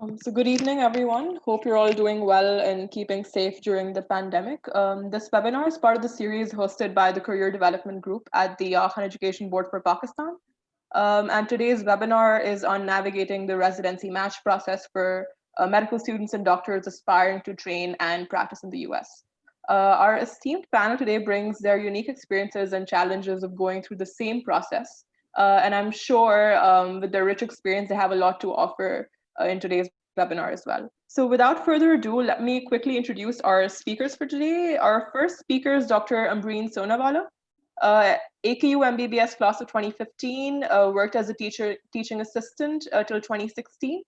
So good evening, everyone. Hope you're all doing well and keeping safe during the pandemic. This webinar is part of the series hosted by the Career Development Group at the Khan Education Board for Pakistan. And today's webinar is on navigating the residency match process for medical students and doctors aspiring to train and practice in the US. Our esteemed panel today brings their unique experiences and challenges of going through the same process. And I'm sure with their rich experience, they have a lot to offer in today's webinar as well. So without further ado, let me quickly introduce our speakers for today. Our first speaker is Dr. Ambreen Sonawala. AKU MBBS class of 2015, worked as a teaching assistant till 2016.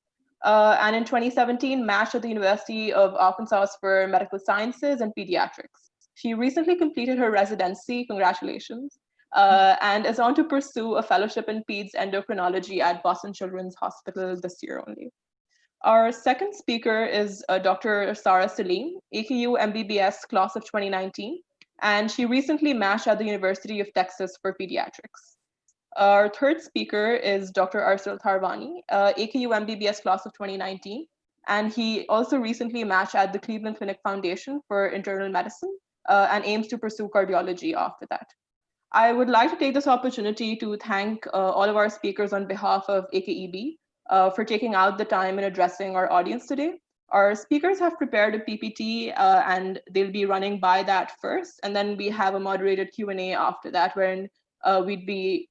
And in 2017, matched at the University of Arkansas for Medical Sciences and Pediatrics. She recently completed her residency, congratulations, and is on to pursue a fellowship in peds endocrinology at Boston Children's Hospital this year only. Our second speaker is Dr. Sarah Salim, AKU MBBS class of 2019, and she recently matched at the University of Texas for pediatrics. Our third speaker is Dr. Arsil Tharwani, AKU MBBS class of 2019, and he also recently matched at the Cleveland Clinic Foundation for Internal Medicine and aims to pursue cardiology after that. I would like to take this opportunity to thank all of our speakers on behalf of AKEB for taking out the time and addressing our audience today. Our speakers have prepared a PPT and they'll be running by that first, and then we have a moderated Q&A after that, wherein we'd be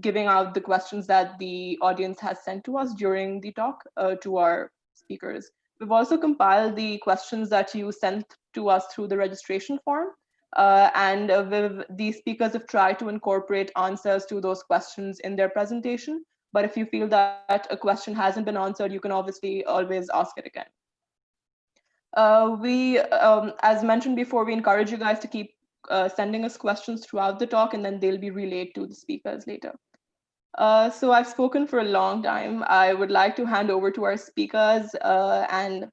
giving out the questions that the audience has sent to us during the talk to our speakers. We've also compiled the questions that you sent to us through the registration form, and the speakers have tried to incorporate answers to those questions in their presentation. But if you feel that a question hasn't been answered, you can obviously always ask it again. As mentioned before, we encourage you guys to keep sending us questions throughout the talk, and then they'll be relayed to the speakers later. So I've spoken for a long time. I would like to hand over to our speakers and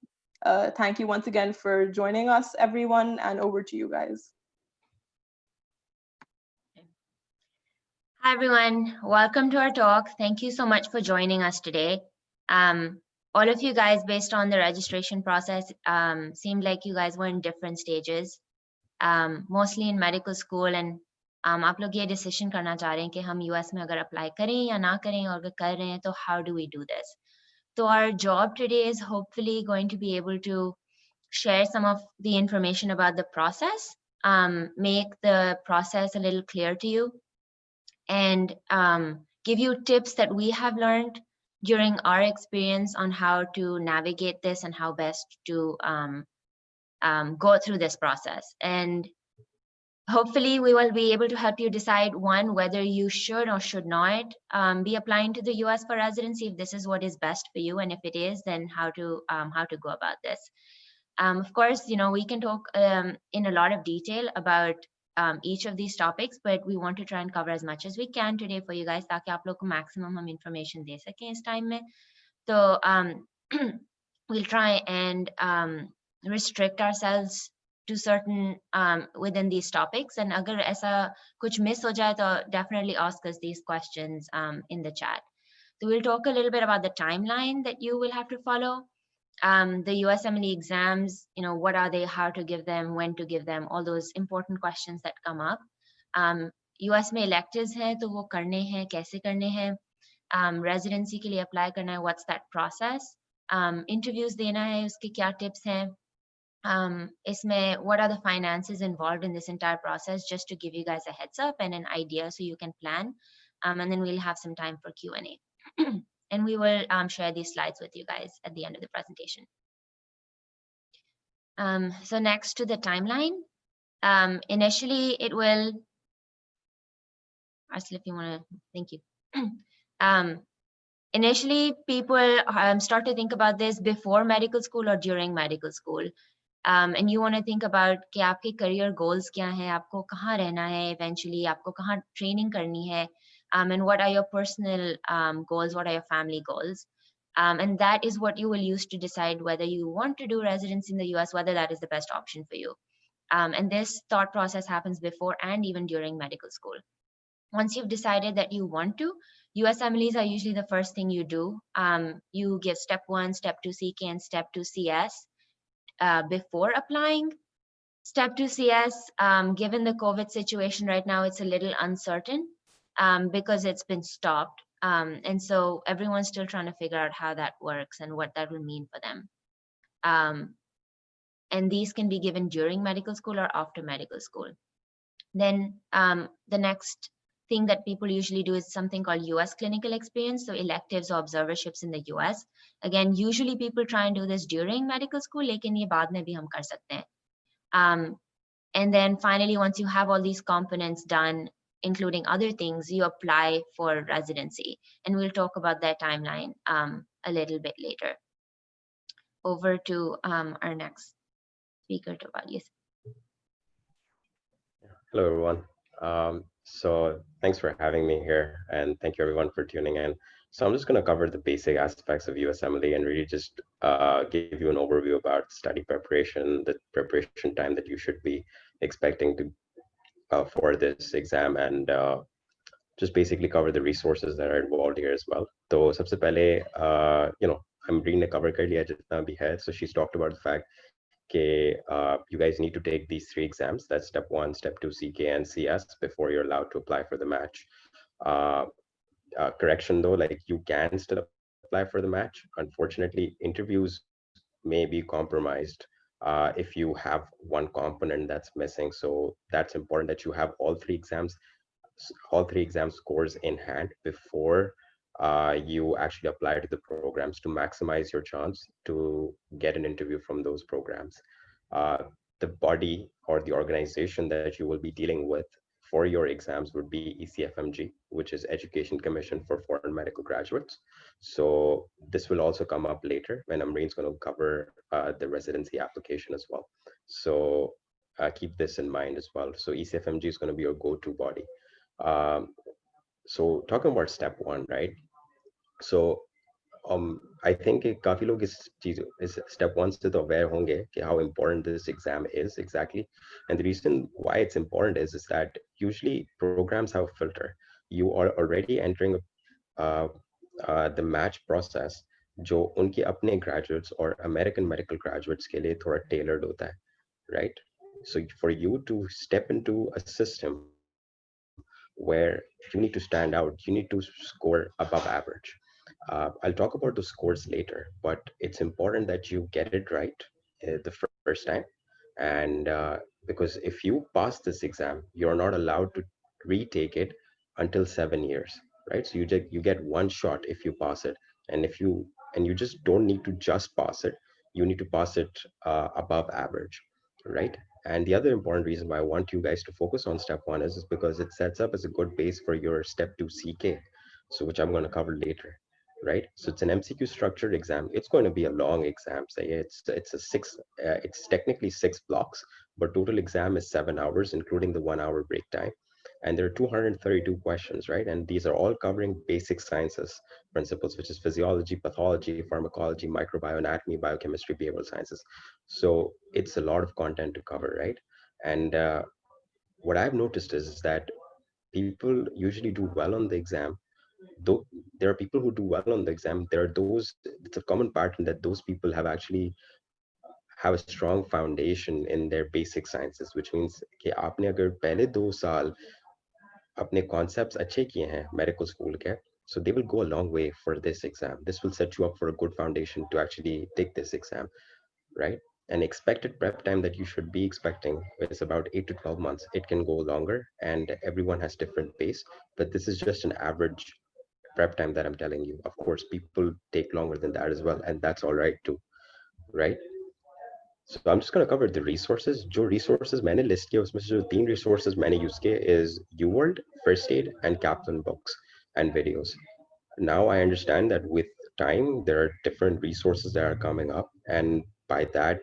thank you once again for joining us, everyone, and over to you guys. Hi, everyone. Welcome to our talk. Thank you so much for joining us today. All of you guys, based on the registration process, seemed like you guys were in different stages, mostly in medical school. And आप लोग ये decision करना चाह रहे हैं कि हम US में अगर apply करें या ना करें, और अगर कर रहे हैं तो how do we do this? So our job today is hopefully going to be able to share some of the information about the process, make the process a little clear to you, and give you tips that we have learned during our experience on how to navigate this and how best to go through this process. And hopefully we will be able to help you decide, one, whether you should or should not be applying to the US for residency, if this is what is best for you, and if it is, then how to go about this. Of course, you know, we can talk in a lot of detail about each of these topics, but we want to try and cover as much as we can today for you guys, ताकि आप लोग को maximum हम information दे सकें इस time में. So we'll try and restrict ourselves to certain within these topics, and अगर ऐसा कुछ miss हो जाए तो definitely ask us these questions in the chat. So we'll talk a little bit about the timeline that you will have to follow. The USMLE exams, you know, what are they, how to give them, when to give them, all those important questions that come up. US में electives हैं तो वो करने हैं, कैसे करने हैं, residency के लिए apply करना है, what's that process, interviews देना है, उसके क्या tips हैं, इसमें what are the finances involved in this entire process, just to give you guys a heads up and an idea so you can plan, and then we'll have some time for Q&A. And we will share these slides with you guys at the end of the presentation. So next to the timeline, initially it will, Arsil, if you want to, thank you. Initially people start to think about this before medical school or during medical school. And you want to think about कि आपके career goals क्या हैं, आपको कहाँ रहना है eventually, आपको कहाँ training करनी है, and what are your personal goals, what are your family goals. And that is what you will use to decide whether you want to do residency in the US, whether that is the best option for you. And this thought process happens before and even during medical school. Once you've decided that you want to, USMLEs are usually the first thing you do. You give step 1, step 2 CK, and step 2 CS before applying. Step 2 CS, given the COVID situation right now, it's a little uncertain because it's been stopped. And so everyone's still trying to figure out how that works and what that will mean for them. And these can be given during medical school or after medical school. Then the next thing that people usually do is something called US clinical experience, so electives or observerships in the US. Again, usually people try and do this during medical school, lekin ye baad mein bhi hum kar sakte hain. And then finally, once you have all these components done, including other things, you apply for residency. And we'll talk about that timeline a little bit later. Over to our next speaker, Tobias. Hello, everyone. So thanks for having me here, and thank you everyone for tuning in. So I'm just going to cover the basic aspects of USMLE and really just give you an overview about study preparation, the preparation time that you should be expecting to for this exam, and just basically cover the resources that are involved here as well. So सबसे पहले Amreen ने cover कर लिया जितना भी है. So she's talked about the fact you guys need to take these 3 exams. That's step 1, step 2, CK, and CS before you're allowed to apply for the match. Correction though, like you can still apply for the match. Unfortunately, interviews may be compromised if you have one component that's missing. So that's important that you have all three exam scores in hand before you actually apply to the programs to maximize your chance to get an interview from those programs. Uh, the body or the organization that you will be dealing with for your exams would be ECFMG, which is Education Commission for Foreign Medical Graduates. So this will also come up later when Amreen's going to cover the residency application as well. So keep this in mind as well. So ECFMG is going to be your go-to body. So talking about step 1, right? So I think काफी लोग इस step 1 से तो aware होंगे कि how important this exam is exactly. And the reason why it's important is that usually programs have a filter. You are already entering the match process जो उनके अपने graduates or American medical graduates के लिए थोड़ा tailored होता है, right? So for you to step into a system where you need to stand out, you need to score above average. I'll talk about the scores later, but it's important that you get it right the first time. And because if you pass this exam, you're not allowed to retake it until 7 years, right? So you get one shot if you pass it, and you just don't need to just pass it. You need to pass it above average, right? And the other important reason why I want you guys to focus on step 1 is because it sets up as a good base for your step 2 CK, so which I'm going to cover later, right? So it's an MCQ structured exam. It's going to be a long exam. Say it's technically 6 blocks, but total exam is 7 hours, including the 1 hour break time. And there are 232 questions, right? And these are all covering basic sciences principles, which is physiology, pathology, pharmacology, microbioanatomy, biochemistry, behavioral sciences. So it's a lot of content to cover, right? And what I've noticed is that people usually do well on the exam. Though there are people who do well on the exam, there are those, it's a common pattern that those people have a strong foundation in their basic sciences, which means कि आपने अगर पहले 2 साल अपने concepts अच्छे किए हैं medical school के, so they will go a long way for this exam. This will set you up for a good foundation to actually take this exam, right? An expected prep time that you should be expecting is about 8 to 12 months. It can go longer, and everyone has different pace, but this is just an average prep time that I'm telling you. Of course, people take longer than that as well, and that's all right too, right? So I'm just going to cover the resources. जो resources मैंने list किया उसमें से जो 3 resources मैंने use किए is UWorld, First Aid, and Kaplan books and videos. Now I understand that with time there are different resources that are coming up, and by that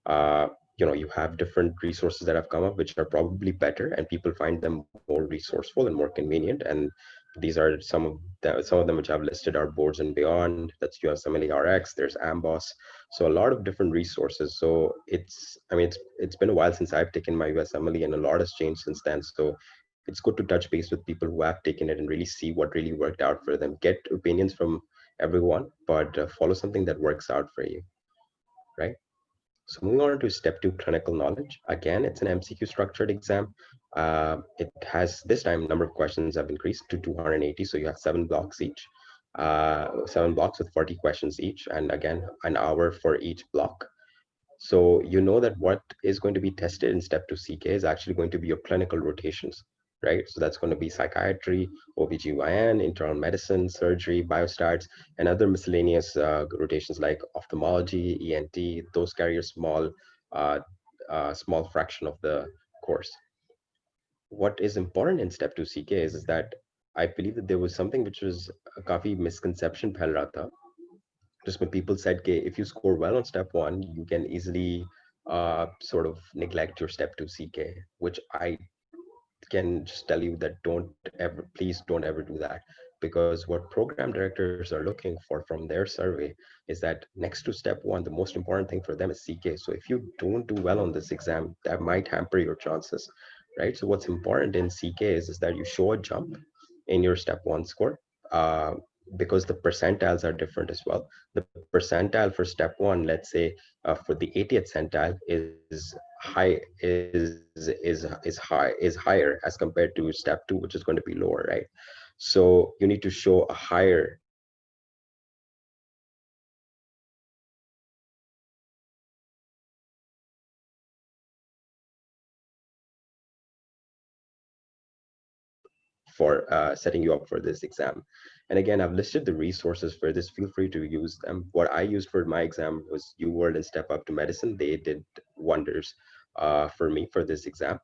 uh, you have different resources that have come up which are probably better, and people find them more resourceful and more convenient. And these are some of them which I've listed are Boards and Beyond, that's USMLE RX, there's Amboss. So a lot of different resources. So it's been a while since I've taken my USMLE, and a lot has changed since then. So it's it's good to touch base with people who have taken it and really see what really worked out for them. Get opinions from everyone, but follow something that works out for you, right? So moving on to step two, clinical knowledge. Again, it's an MCQ structured exam. It has, this time, number of questions have increased to 280. So you have 7 blocks each, 7 blocks with 40 questions each. And again, an hour for each block. So you know that what is going to be tested in step two CK is actually going to be your clinical rotations, right? So that's going to be psychiatry, OBGYN, internal medicine, surgery, biostats, and other miscellaneous rotations like ophthalmology, ENT. Those carry a uh, small fraction of the course. What is important in step two CK is that I believe that there was something which was a काफी misconception फैल रहा था, just when people said कि if you score well on step one, you can easily sort of neglect your step two CK, which I can just tell you that don't ever, please don't ever do that. Because what program directors are looking for from their survey is that next to step one, the most important thing for them is CK. So if you don't do well on this exam, that might hamper your chances, right? So what's important in CK is that you show a jump in your step one score. Uh, because the percentiles are different as well. The percentile for step one, let's say for the 80th centile, is higher as compared to step two, which is going to be lower, right? So you need to show a higher for setting you up for this exam. And again, I've listed the resources for this. Feel free to use them. What I used for my exam was UWorld and Step Up to Medicine. They did wonders for me for this exam.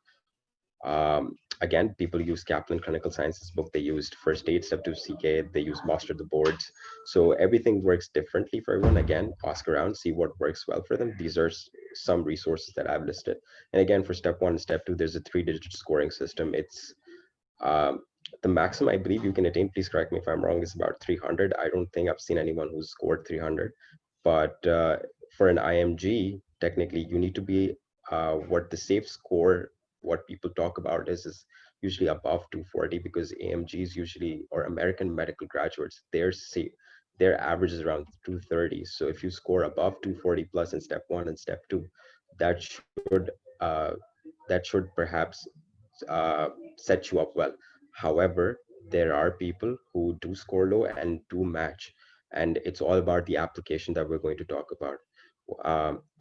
Again, people use Kaplan Clinical Sciences book. They used First Aid Step to CK. They use Master the Boards. So everything works differently for everyone. Again, ask around, see what works well for them. These are some resources that I've listed. And again, for step one and step two, there's a 3-digit scoring system. It's um, the maximum I believe you can attain, please correct me if I'm wrong, is about 300. I don't think I've seen anyone who's scored 300. But for an IMG, technically, you need to be what the safe score, what people talk about is usually above 240, because AMGs usually, or American medical graduates, their average is around 230. So if you score above 240 plus in step one and step two, that should uh, that should perhaps uh, set you up well. However, there are people who do score low and do match, and it's all about the application that we're going to talk about.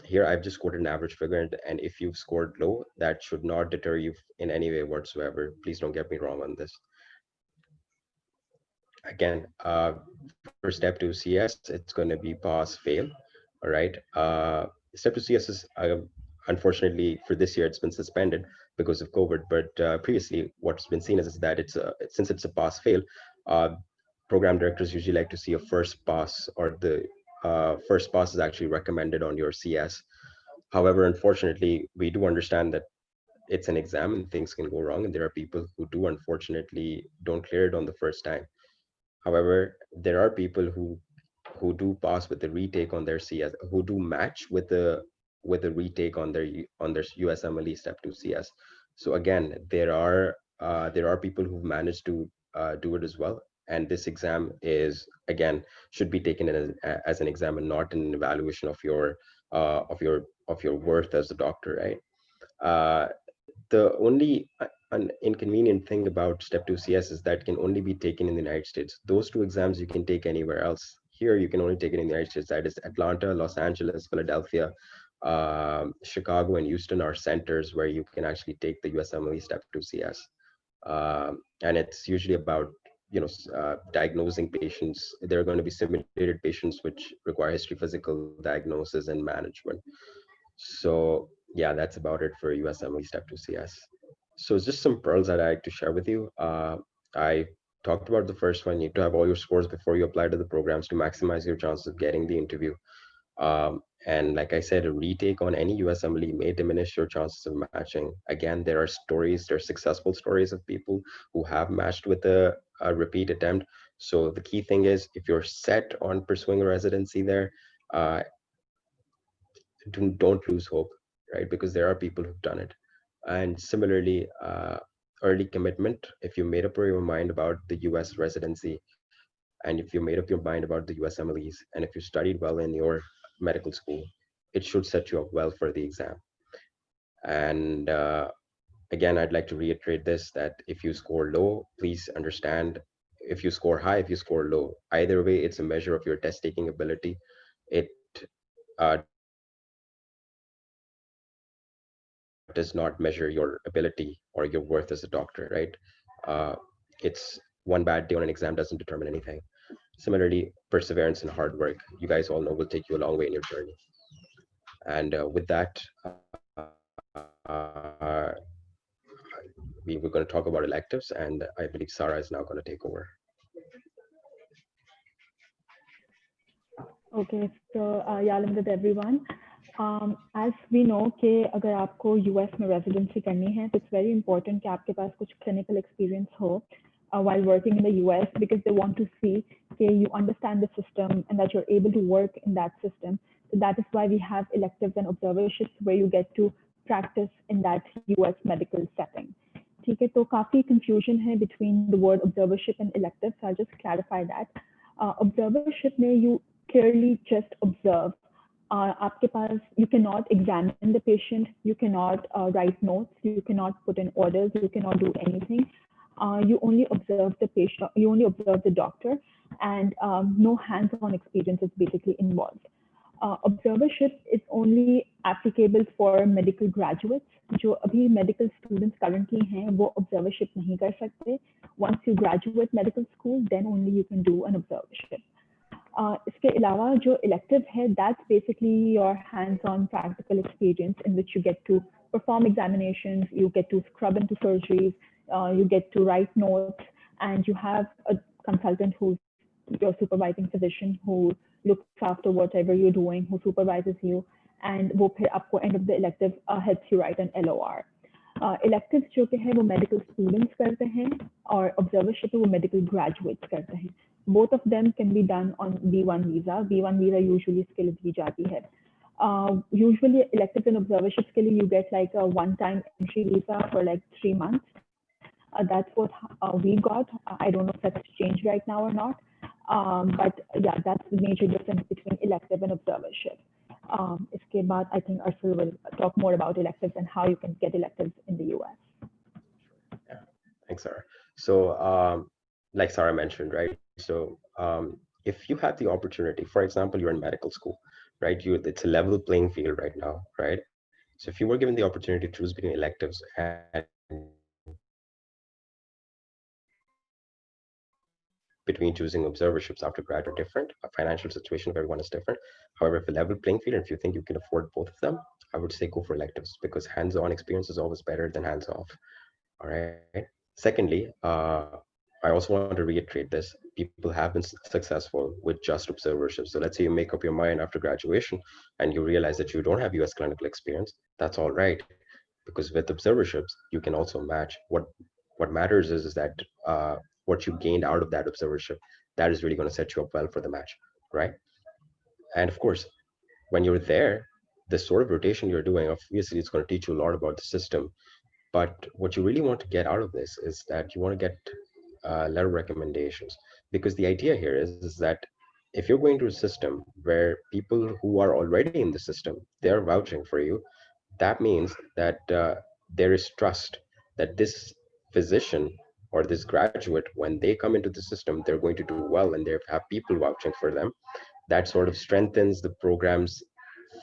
Here, I've just quoted an average figure, and if you've scored low, that should not deter you in any way whatsoever. Please don't get me wrong on this. Again, for step two CS, it's going to be pass fail. All right. Step two CS is unfortunately for this year it's been suspended because of COVID. But previously, what's been seen is that since it's a pass fail, uh, program directors usually like to see a first pass, or the first pass is actually recommended on your CS. However, unfortunately, we do understand that it's an exam and things can go wrong, and there are people who do unfortunately don't clear it on the first time. However, there are people who do pass with the retake on their CS, who do match with the retake on their USMLE step 2 CS. So again, there are people who've managed to do it as well. And this exam is, again, should be taken as an exam and not an evaluation of your worth as a doctor, right? Uh, the only an inconvenient thing about step 2 CS is that can only be taken in the United States. Those two exams you can take anywhere else. Here you can only take it in the United States. That is Atlanta, Los Angeles, Philadelphia, Chicago, and Houston are centers where you can actually take the USMLE step 2 CS. And it's usually about diagnosing patients. There are going to be simulated patients which require history, physical diagnosis, and management. So yeah, that's about it for USMLE Step 2 CS. So it's just some pearls that I like to share with you. I talked about the first one. You need to have all your scores before you apply to the programs to maximize your chances of getting the interview. And like I said, a retake on any USMLE may diminish your chances of matching. Again, there are successful stories of people who have matched with a repeat attempt. So the key thing is, if you're set on pursuing a residency there, uh, don't lose hope, right? Because there are people who've done it. And similarly, early commitment, if you made up your mind about the US residency, and if you made up your mind about the USMLEs, and if you studied well in your medical school, it should set you up well for the exam. And again, I'd like to reiterate this, that if you score low, please understand, if you score high, if you score low, either way, it's a measure of your test taking ability. It does not measure your ability or your worth as a doctor, right? It's one bad day on an exam doesn't determine anything. Similarly, perseverance and hard work, you guys all know, will take you a long way in your journey. And with that, we were going to talk about electives, and I believe Sarah is now going to take over. Okay, so Yalimdad everyone. As we know कि अगर आपको US में residency करनी है, तो it's very important कि आपके पास कुछ clinical experience हो while working in the US, because they want to see कि you understand the system and that you're able to work in that system. So that is why we have electives and observerships where you get to practice in that US medical setting. ठीक है, तो काफी confusion है between the word observership and elective, so I'll just clarify that. Observership में you clearly just observe. आपके पास, you cannot examine the patient, you cannot write notes, you cannot put in orders, you cannot do anything. You only observe the patient, you only observe the doctor, and no hands-on experience is basically involved. Observership is only applicable for medical graduates. जो अभी medical students currently हैं, वो observership नहीं कर सकते. Once you graduate medical school, then only you can do an observership. इसके अलावा जो elective है, that's basically your hands-on practical experience in which you get to perform examinations, you get to scrub into surgeries, you get to write notes, and you have a consultant who's your supervising physician who looks after whatever you're doing, who supervises you, and वो फिर आपको end of the elective helps you write an LOR. Electives जो कि है वो medical students करते हैं, और observership वो medical graduates करते हैं. Both of them can be done on B1 visa. B1 visa usually इसके लिए दी जाती है. Usually electives and observerships के लिए you get like a one-time entry visa for like 3 months. That's what we got. I don't know if that's changed right now or not. But yeah, that's the major difference between elective and observership. इसके बाद I think Arsul will talk more about electives and how you can get electives in the US. Yeah, thanks, Sarah. So, like Sarah mentioned, right? So, if you have the opportunity, for example, you're in medical school, right? It's a level playing field right now, right? So, if you were given the opportunity to choose between electives and between choosing observerships after grad are different. A financial situation of everyone is different. However, if a level playing field, and if you think you can afford both of them, I would say go for electives, because hands-on experience is always better than hands-off. All right. Secondly, I also want to reiterate this. People have been successful with just observerships. So let's say you make up your mind after graduation and you realize that you don't have US clinical experience. That's all right, because with observerships, you can also match. What matters is that what you gained out of that observership, that is really going to set you up well for the match, right? And of course, when you're there, the sort of rotation you're doing, obviously, it's going to teach you a lot about the system. But what you really want to get out of this is that you want to get letter recommendations, because the idea here is that if you're going to a system where people who are already in the system, they're vouching for you, that means that there is trust that this physician or this graduate, when they come into the system, they're going to do well, and they have people vouching for them. That sort of strengthens the program's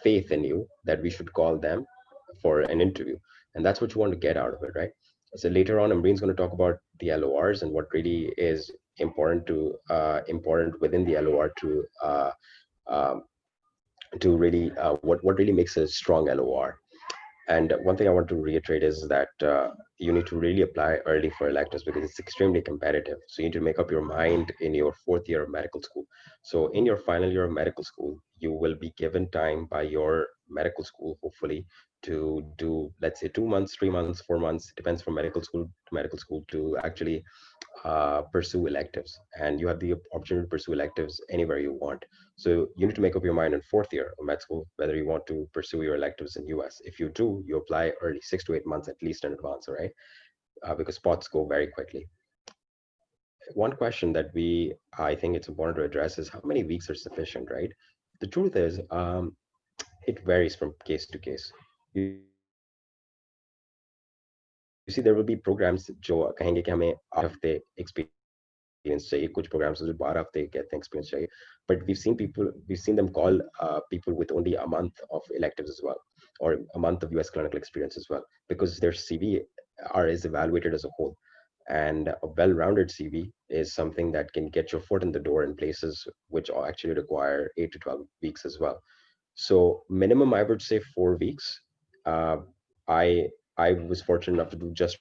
faith in you, that we should call them for an interview. And that's what you want to get out of it, right? So later on, Amreen's going to talk about the LORs and what really is important within the LOR um, to really what really makes a strong LOR. And one thing I want to reiterate is that you need to really apply early for electives, because it's extremely competitive. So you need to make up your mind in your 4th year of medical school. So in your final year of medical school, you will be given time by your medical school, hopefully, to do, let's say, 2 months, 3 months, 4 months, depends from medical school, to actually pursue electives. And you have the opportunity to pursue electives anywhere you want. So you need to make up your mind in 4th year of med school whether you want to pursue your electives in US. If you do, you apply early, 6 to 8 months at least in advance, all right? because spots go very quickly. One question that I think it's important to address is how many weeks are sufficient, right? The truth is, it varies from case to case. You see, there will be programs जो कहेंगे कि हमें 8 हफ्ते experience चाहिए, कुछ programs हैं जो 12 हफ्ते कहते हैं experience चाहिए, but we've seen them call people with only a month of electives as well, or a month of US clinical experience as well, because their CV is evaluated as a whole. And a well-rounded CV is something that can get your foot in the door in places which actually require 8 to 12 weeks as well. So minimum, I would say 4 weeks. Uh, I I was fortunate enough to do just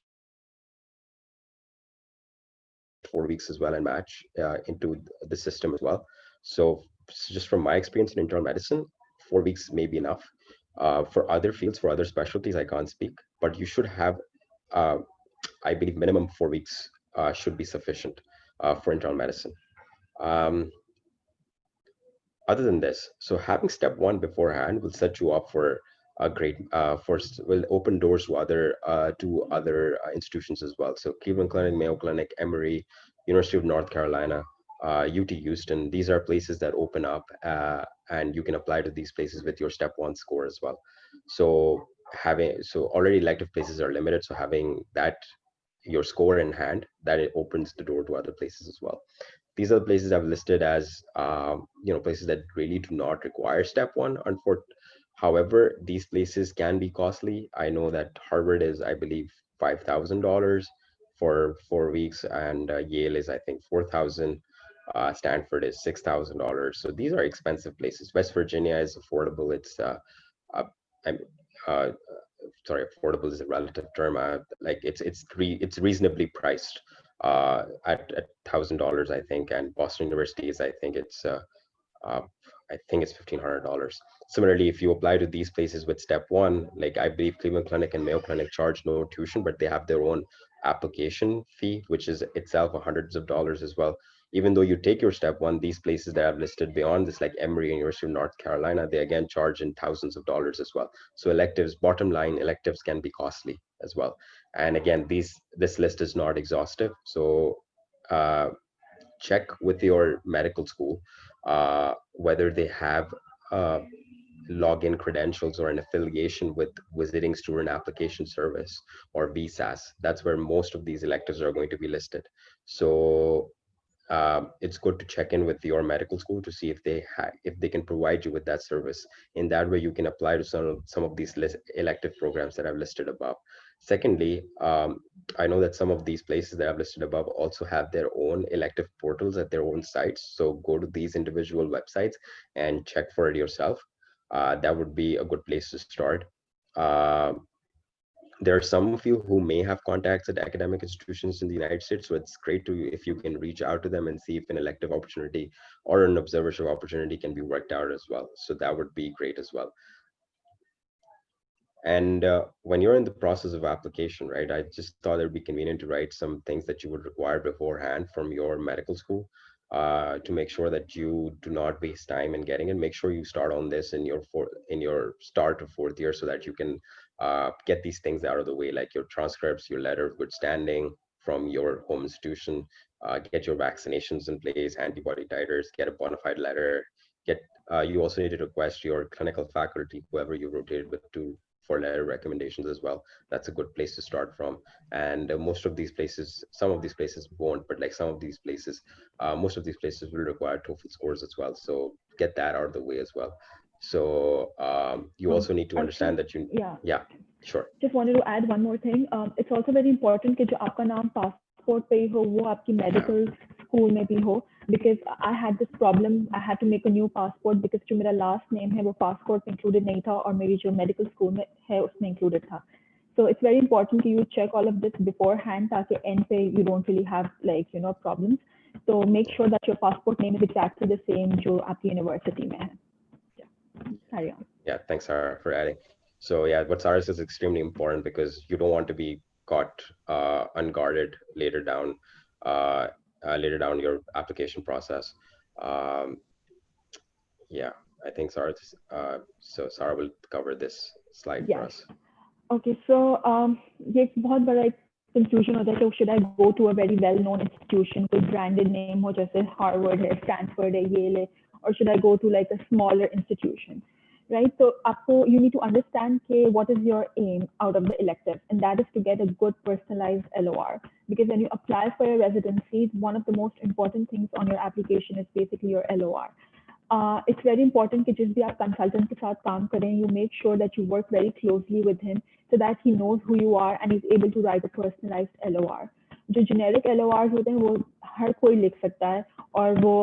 4 weeks as well and match into the system as well. So just from my experience in internal medicine, 4 weeks may be enough. For other fields, for other specialties, I can't speak, but you should have, uh, I believe, minimum 4 weeks should be sufficient for internal medicine. Um, Other than this, so having step one beforehand will set you up for a great will open doors to other institutions as well. So Cleveland Clinic, Mayo Clinic, Emory, University of North Carolina, UT Houston, these are places that open up, and you can apply to these places with your step one score as well. So already elective places are limited, so having that your score in hand, that it opens the door to other places as well. These are the places I've listed as places that really do not require step one. However, these places can be costly. I know that Harvard is, I believe, $5,000 for 4 weeks, and Yale is, I think, 4,000. Stanford is $6,000. So these are expensive places. West Virginia is affordable. It's uh, I'm uh, sorry, affordable is a relative term. Like it's reasonably priced at $1,000, I think, and Boston University is, uh, I think it's $1,500. Similarly, if you apply to these places with step one, like I believe Cleveland Clinic and Mayo Clinic charge no tuition, but they have their own application fee, which is itself hundreds of dollars as well. Even though you take your step one, these places that I've listed beyond this, like Emory and University of North Carolina, they again charge in thousands of dollars as well. So electives, bottom line, electives can be costly as well. And again, this list is not exhaustive. So uh, check with your medical school whether they have login credentials or an affiliation with Visiting Student Application Service or VSAS. That's where most of these electives are going to be listed. So it's good to check in with your medical school to see if they can provide you with that service. In that way, you can apply to some of these elective programs that I've listed above. Secondly, I know that some of these places that I've listed above also have their own elective portals at their own sites. So go to these individual websites and check for it yourself. That would be a good place to start. Uh, there are some of you who may have contacts at academic institutions in the United States, so it's great if you can reach out to them and see if an elective opportunity or an observership opportunity can be worked out as well. So that would be great as well. And when you're in the process of application, right, I just thought it would be convenient to write some things that you would require beforehand from your medical school to make sure that you do not waste time in getting it. Make sure you start on this in your start of fourth year so that you can get these things out of the way, like your transcripts, your letter of good standing from your home institution, get your vaccinations in place, antibody titers, get a bona fide letter, you also need to request your clinical faculty, whoever you rotated with, to for letter recommendations as well. That's a good place to start from. And some of these places won't, but like most of these places will require TOEFL scores as well. So get that out of the way as well. So you also need to understand that yeah, sure. Just wanted to add one more thing. It's also very important कि जो आपका नाम passport पे ही हो, वो आपकी medical school में भी हो. Because I had this problem, I had to make a new passport because जो मेरा last name है वो passport में included नहीं था और मेरी जो medical school में है उसमें included था. So it's very important that you check all of this beforehand ताकि end पे you don't really have problems. So make sure that your passport name is exactly the same जो आपकी university में है. Yeah. Carry on. Yeah, thanks, Sarah, for adding. So yeah, what Sarah says is extremely important because you don't want to be caught unguarded later down your application process. Um, yeah, I think so Sarah will cover this slide for us. Okay, so ये एक बहुत बड़ा एक confusion होता है तो should I go to a very well known institution, कोई branded name हो जैसे Harvard है, Stanford है, Yale है, or should I go to like a smaller institution, right? So आपको you need to understand के what is your aim out of the elective, and that is to get a good personalized LOR, because when you apply for a residency, one of the most important things on your application is basically your LOR. It's very important कि जिस भी आप consultant के साथ काम करें, you make sure that you work very closely with him so that he knows who you are and is able to write a personalized LOR. जो generic LORs होते हैं वो हर कोई लिख सकता है और वो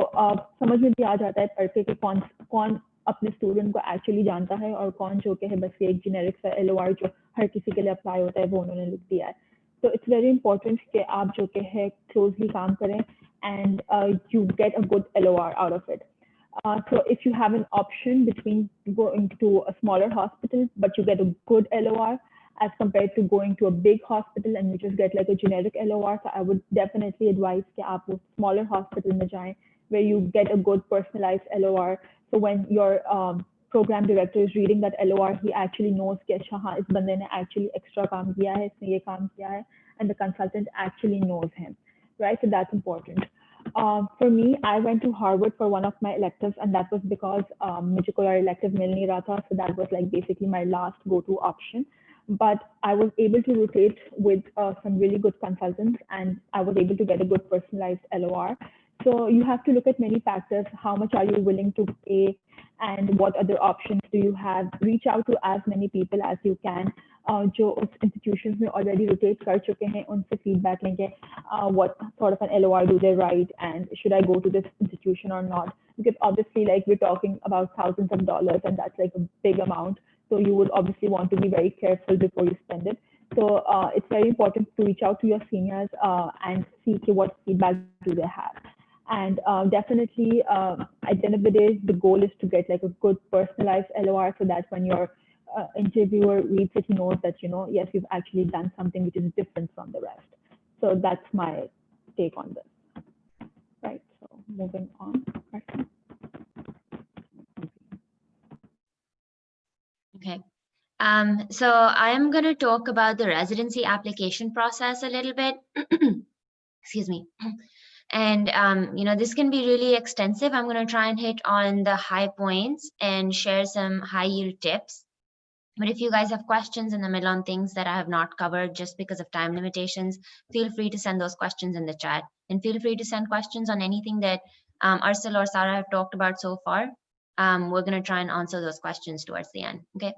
समझ में भी आ जाता है पढ़ के कि कौन अपने स्टूडेंट को एक्चुअली जानता है और कौन जो के है बस एक जेनेरिक सा LOR जो हर किसी के लिए अप्लाई होता है वो उन्होंने लिख दिया है. So it's very important कि आप जो के है closely काम करें and you get a good LOR out of it. So if you have an option between going to a smaller hospital, but you get a good LOR as compared to going to a big hospital and you just get like a generic LOR, so I would definitely advise कि आप वो smaller hospital में जाएं where you get a good personalized LOR. So when your program director is reading that LOR, he actually knows कि अच्छा हाँ इस बंदे ने actually extra काम किया है, इसने ये काम किया है, and the consultant actually knows him, right? So that's important. For me, I went to Harvard for one of my electives, and that was because मुझे कोई और elective मिल नहीं रहा था, so that was like basically my last go-to option. But I was able to rotate with some really good consultants, and I was able to get a good personalized LOR. So you have to look at many factors. How much are you willing to pay, and what other options do you have? Reach out to as many people as you can. जो उस institutions में already rotate कर चुके हैं, उनसे feedback लेंगे. What sort of an LOR do they write, and should I go to this institution or not? Because obviously, like we're talking about thousands of dollars, and that's like a big amount. So you would obviously want to be very careful before you spend it. So it's very important to reach out to your seniors and see what feedback do they have. And definitely, at the end of the day, the goal is to get like a good personalized LOR so that when your interviewer reads it, he knows that, yes, you've actually done something which is different from the rest. So that's my take on this. Right, so moving on. Okay. So I am going to talk about the residency application process a little bit. Excuse me. And, this can be really extensive. I'm going to try and hit on the high points and share some high yield tips. But if you guys have questions in the middle on things that I have not covered just because of time limitations, feel free to send those questions in the chat. And feel free to send questions on anything that Arsil or Sarah have talked about so far. We're going to try and answer those questions towards the end. Okay.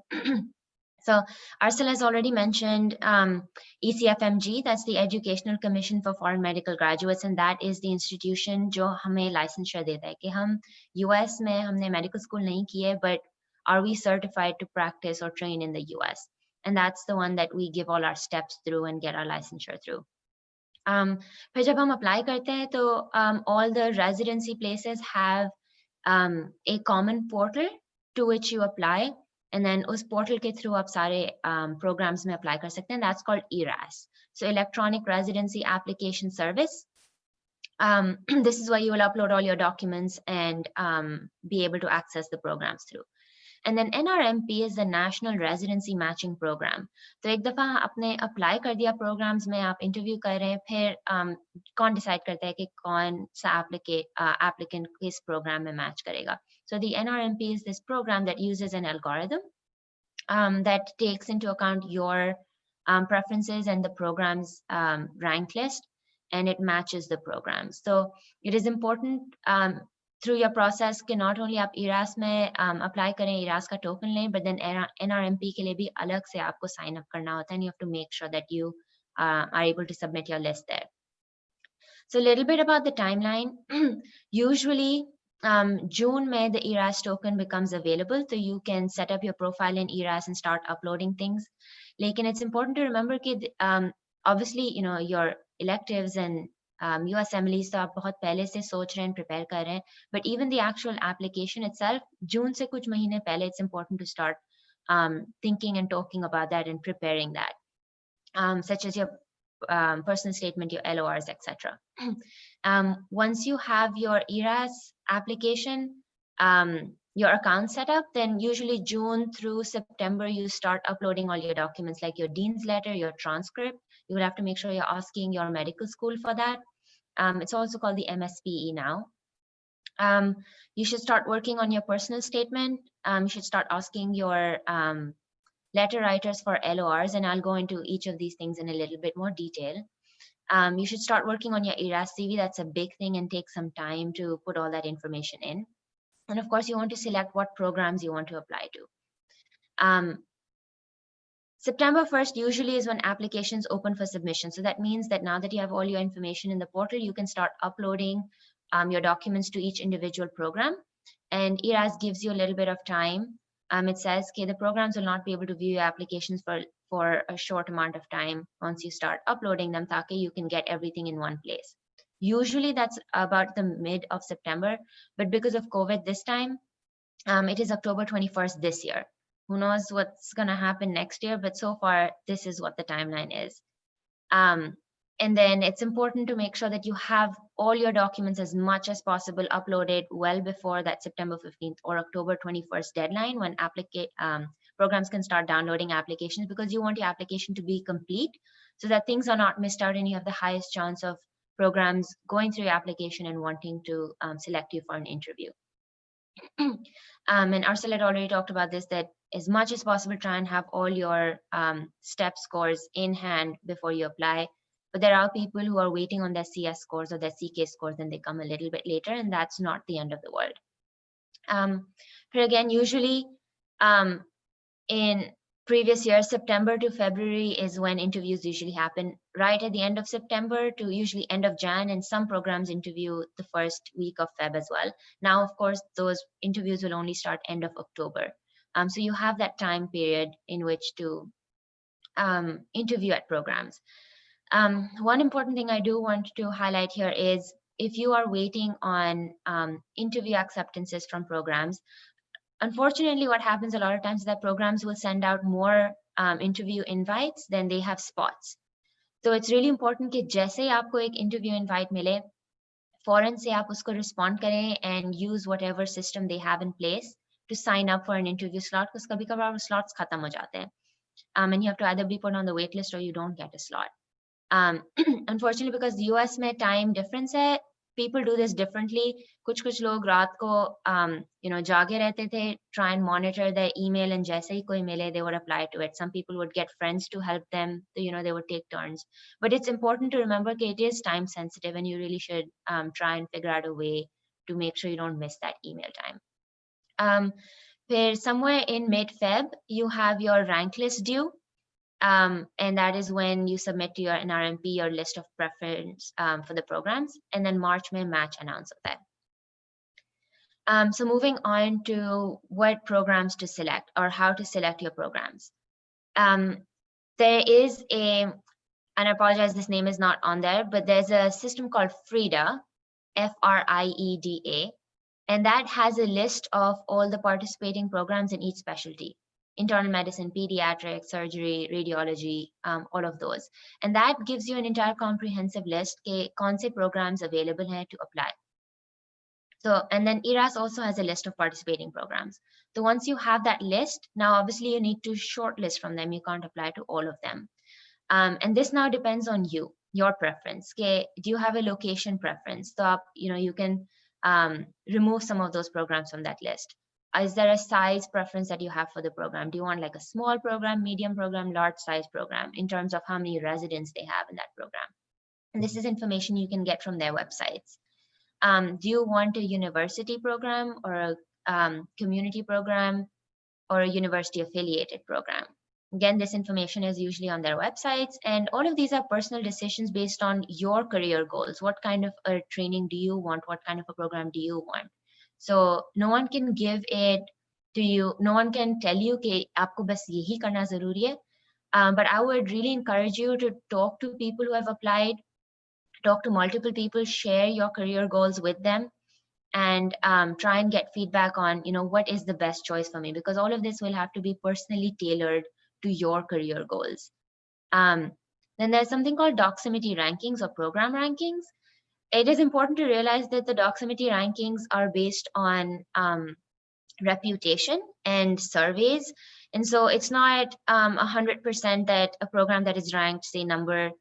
So Arsil has already mentioned ECFMG, that's the Educational Commission for Foreign Medical Graduates, and that is the institution जो हमें licensure देता है कि हम US में हमने medical school नहीं की है, but are we certified to practice or train in the US? And that's the one that we give all our steps through and get our licensure through. फिर जब हम apply करते हैं तो all the residency places have a common portal to which you apply. And then उस portal के through आप सारे programs में apply कर सकते हैं. That's called ERAS. So Electronic Residency Application Service. This is where you will upload all your documents and be able to access the programs through. And then NRMP is the National Residency Matching Program. तो एक दफ़ा आपने apply कर दिया programs में, आप interview कर रहे हैं, फिर कौन decide करता है कि कौन सा applicant किस program में match करेगा. So the NRMP is this program that uses an algorithm that takes into account your preferences and the program's rank list, and it matches the programs. So it is important through your process कि not only आप ERAS में apply करें, ERAS का token लें, but then NRMP के लिए भी अलग से आपको sign up करना होता है, and you have to make sure that you are able to submit your list there. So a little bit about the timeline. Usually June में the ERAS token becomes available, so you can set up your profile in ERAS and start uploading things. Lekin it's important to remember कि obviously your electives and USMLE तो आप बहुत पहले से सोच रहे हैं, prepare कर रहे हैं, but even the actual application itself, June से कुछ महीने पहले, it's important to start thinking and talking about that and preparing that, such as your personal statement, your LORs, etc. Once you have your ERAS application, your account set up, then usually June through September, you start uploading all your documents like your dean's letter, your transcript. You will have to make sure you're asking your medical school for that. It's also called the MSPE now. You should start working on your personal statement. You should start asking your letter writers for LORs, and I'll go into each of these things in a little bit more detail. You should start working on your ERAS CV. That's a big thing and take some time to put all that information in. And of course, you want to select what programs you want to apply to. September 1st usually is when applications open for submission. So that means that now that you have all your information in the portal, you can start uploading your documents to each individual program. And ERAS gives you a little bit of time. It says, okay, the programs will not be able to view your applications for a short amount of time once you start uploading them, ताकि you can get everything in one place. Usually that's about the mid of September, but because of COVID this time, it is October 21st this year. Who knows what's gonna happen next year, but so far, this is what the timeline is. And then it's important to make sure that you have all your documents as much as possible uploaded well before that September 15th or October 21st deadline when programs can start downloading applications, because you want your application to be complete so that things are not missed out and you have the highest chance of programs going through your application and wanting to select you for an interview. And Ursula had already talked about this, that as much as possible, try and have all your STEP scores in hand before you apply. But there are people who are waiting on their CS scores or their CK scores, and they come a little bit later, and that's not the end of the world. But again, usually in previous years, September to February is when interviews usually happen, right at the end of September to usually end of Jan, and some programs interview the first week of Feb as well. Now, of course, those interviews will only start end of October. So you have that time period in which to interview at programs. One important thing I do want to highlight here is if you are waiting on interview acceptances from programs, unfortunately, what happens a lot of times is that programs will send out more interview invites than they have spots. So it's really important that जैसे ही आपको एक interview invite मिले, फौरन से आप उसको respond करें and use whatever system they have in place to sign up for an interview slot, because कभी-कभार slots खत्म हो जाते हैं. And you have to either be put on the wait list or you don't get a slot. Unfortunately, because the US में time difference है, people do this differently. कुछ लोग रात को जागे रहते थे, try and monitor their email, and जैसे ही कोई मिले, they would apply to it. Some people would get friends to help them, so, they would take turns. But it's important to remember that it is time sensitive, and you really should try and figure out a way to make sure you don't miss that email time. Somewhere in mid-Feb, you have your rank list due. And that is when you submit to your NRMP your list of preference for the programs, and then March may match announce of that. So moving on to what programs to select or how to select your programs. There is and I apologize, this name is not on there, but there's a system called FRIEDA, F-R-I-E-D-A, and that has a list of all the participating programs in each specialty. Internal medicine, pediatrics, surgery, radiology, all of those. And that gives you an entire comprehensive list के कौन से programs available हैं to apply. So, and then ERAS also has a list of participating programs. So once you have that list, now obviously you need to shortlist from them. You can't apply to all of them. And this now depends on you, your preference. Okay, do you have a location preference? So, you can remove some of those programs from that list. Is there a size preference that you have for the program? Do you want like a small program, medium program, large size program in terms of how many residents they have in that program? And this is information you can get from their websites. Do you want a university program or a community program or a university affiliated program? Again, this information is usually on their websites, and all of these are personal decisions based on your career goals. What kind of a training do you want? What kind of a program do you want? So no one can give it to you. No one can tell you कि आपको बस यही करना ज़रूरी है. But I would really encourage you to talk to people who have applied, talk to multiple people, share your career goals with them, and try and get feedback on, what is the best choice for me, because all of this will have to be personally tailored to your career goals. Then there's something called Doximity rankings or program rankings. It is important to realize that the Doximity rankings are based on reputation and surveys. And so it's not 100% that a program that is ranked, say, number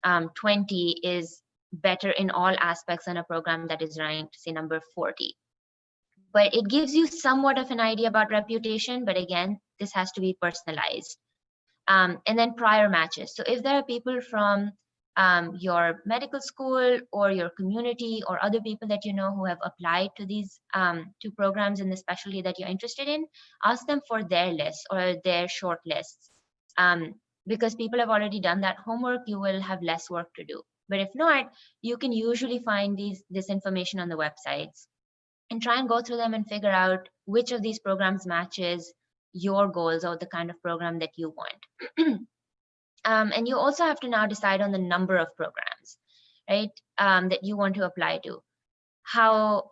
20 is better in all aspects than a program that is ranked, say, number 40. But it gives you somewhat of an idea about reputation. But again, this has to be personalized. And then prior matches. So if there are people from your medical school or your community or other people that you know who have applied to these two programs in the specialty that you're interested in, ask them for their lists or their short lists. Because people have already done that homework, you will have less work to do. But if not, you can usually find this information on the websites and try and go through them and figure out which of these programs matches your goals or the kind of program that you want. And you also have to now decide on the number of programs, right, that you want to apply to. How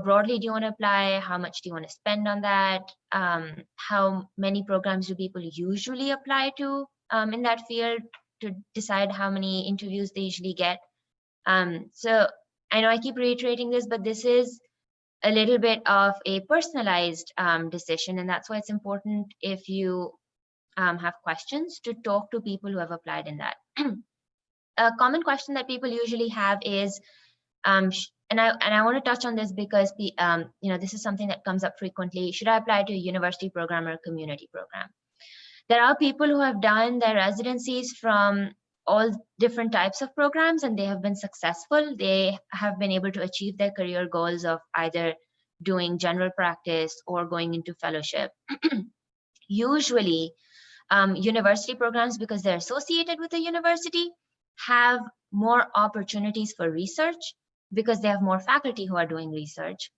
broadly do you want to apply? How much do you want to spend on that? How many programs do people usually apply to in that field to decide how many interviews they usually get? So I know I keep reiterating this, but this is a little bit of a personalized decision, and that's why it's important if you have questions to talk to people who have applied in that. A common question that people usually have is, and I want to touch on this because this is something that comes up frequently. Should I apply to a university program or a community program? There are people who have done their residencies from all different types of programs, and they have been successful. They have been able to achieve their career goals of either doing general practice or going into fellowship. Usually, university programs, because they're associated with a university, have more opportunities for research because they have more faculty who are doing research.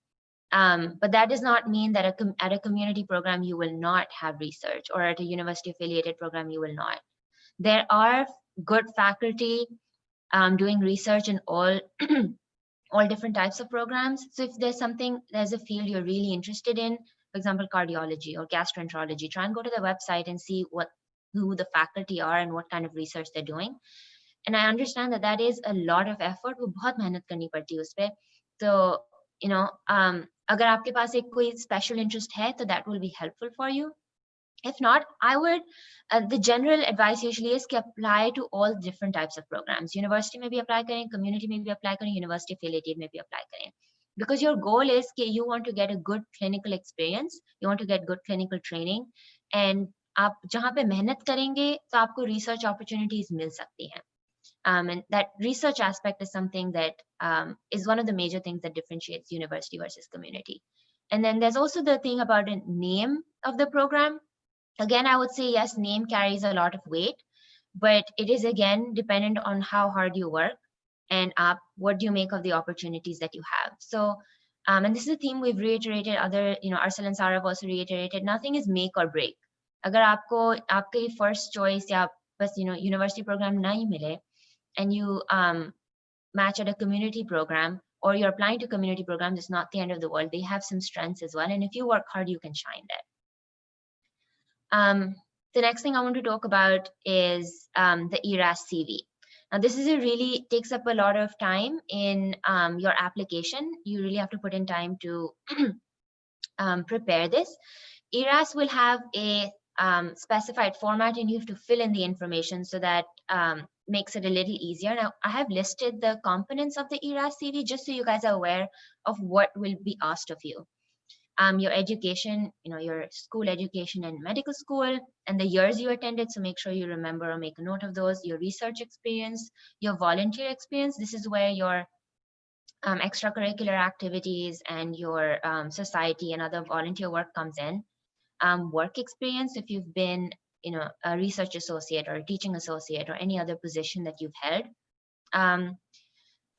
But that does not mean that at a community program you will not have research, or at a university affiliated program you will not. There are good faculty doing research in all all different types of programs. So if there's a field you're really interested in, for example, cardiology or gastroenterology, try and go to the website and see who the faculty are and what kind of research they're doing. And I understand that is a lot of effort. वो बहुत मेहनत करनी पड़ती है उस पे. So, अगर आपके पास एक कोई special interest है, तो that will be helpful for you. If not, I would, the general advice usually is to apply to all different types of programs. University में भी apply करें, community में भी apply करें, university affiliated में भी apply करें. Because your goal is that you want to get a good clinical experience, you want to get good clinical training, and आप जहाँ पे मेहनत करेंगे तो आपको research opportunities मिल सकती हैं. And that research aspect is something that is one of the major things that differentiates university versus community. And then there's also the thing about the name of the program. Again, I would say, yes, name carries a lot of weight, but it is, again, dependent on how hard you work and what do you make of the opportunities that you have. So, and this is a theme we've reiterated, Arcel and Sarah have also reiterated, nothing is make or break. Agar आपके first choice या बस, university program नहीं मिले, and you match at a community program, or you're applying to community programs, it's not the end of the world. They have some strengths as well. And if you work hard, you can shine there. The next thing I want to talk about is the ERAS CV. Now, this is really takes up a lot of time in your application. You really have to put in time to prepare this. ERAS will have a specified format, and you have to fill in the information, so that makes it a little easier. Now, I have listed the components of the ERAS CV just so you guys are aware of what will be asked of you. Your education, your school education and medical school, and the years you attended. So make sure you remember or make a note of those. Your research experience, your volunteer experience. This is where your extracurricular activities and your society and other volunteer work comes in. Work experience, if you've been, a research associate or a teaching associate or any other position that you've held.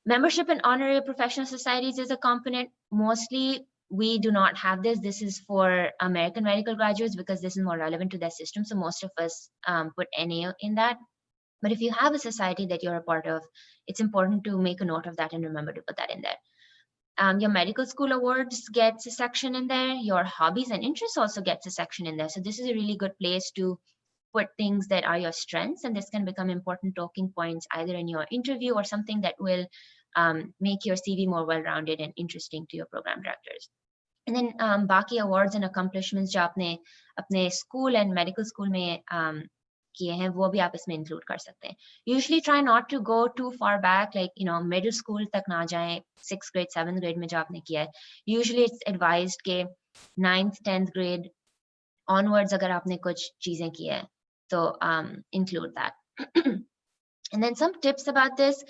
Membership in honorary professional societies is a component. Mostly, we do not have this. This is for American medical graduates because this is more relevant to their system. So most of us put NA in that. But if you have a society that you're a part of, it's important to make a note of that and remember to put that in there. Your medical school awards gets a section in there. Your hobbies and interests also gets a section in there. So this is a really good place to put things that are your strengths, and this can become important talking points either in your interview or something that will make your CV more well-rounded and interesting to your program directors. And then बाकी awards and accomplishments जो आपने अपने school and medical school में किए हैं वो भी आप इसमें include कर सकते हैं. Usually try not to go too far back, like middle school तक ना जाएं, 6th grade 7th grade में जो आपने किया है. Usually it's advised के 9th 10th grade onwards अगर आपने कुछ चीजें की है तो include that. And then some tips about this.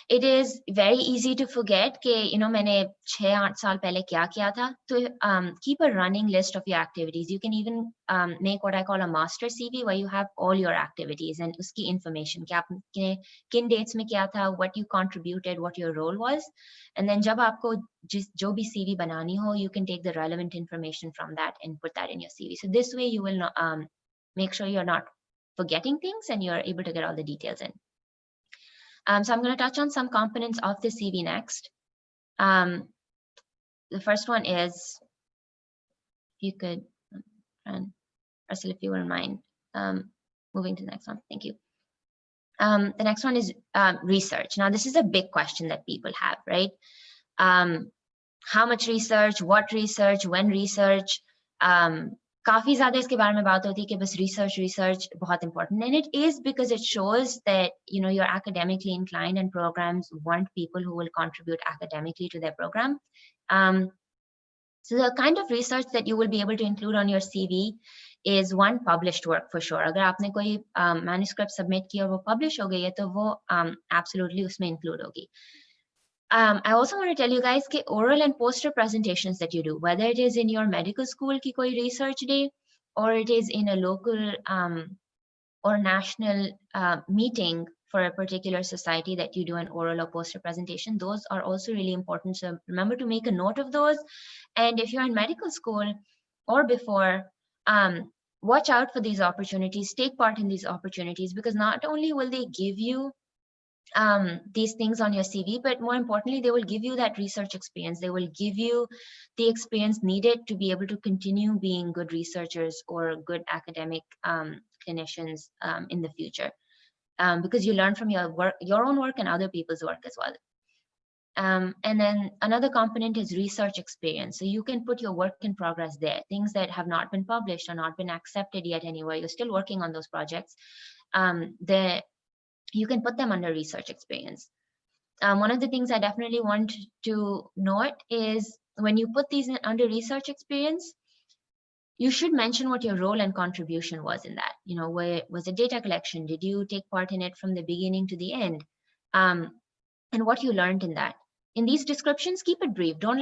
It is very easy to forget कि मैंने 6-8 साल पहले क्या किया था. तो keep a running list of your activities. You can even make what I call a master CV where you have all your activities and उसकी information कि आपने किन dates में किया था, what you contributed, what your role was. And then जब आपको जो भी CV बनानी हो, you can take the relevant information from that and put that in your CV. So this way you will not, make sure you're not forgetting things and you're able to get all the details in. So I'm going to touch on some components of the CV next. The first one is, if you could, and Russell, if you wouldn't mind, moving to the next one. Thank you. The next one is research. Now, this is a big question that people have, right? How much research, what research, when research? काफी ज़्यादा इसके बारे में बात होती है कि बस research बहुत important, and it is because it shows that you're academically inclined and programs want people who will contribute academically to their program. So the kind of research that you will be able to include on your CV is one, published work for sure. अगर आपने कोई manuscript submit किया और वो publish हो गई है तो वो absolutely उसमें include होगी. I also want to tell you guys that oral and poster presentations that you do, whether it is in your medical school ki koi research day, or it is in a local or national meeting for a particular society that you do an oral or poster presentation, those are also really important. So remember to make a note of those. And if you're in medical school or before, watch out for these opportunities, take part in these opportunities, because not only will they give you these things on your CV, but more importantly, they will give you that research experience. They will give you the experience needed to be able to continue being good researchers or good academic clinicians in the future, because you learn from your own work and other people's work as well. And then another component is research experience. So you can put your work in progress there, things that have not been published or not been accepted yet anywhere. You're still working on those projects. You can put them under research experience. One of the things I definitely want to note is when you put these under research experience, you should mention what your role and contribution was in that. Where was it data collection? Did you take part in it from the beginning to the end? And what you learned in that. In these descriptions, keep it brief. Don't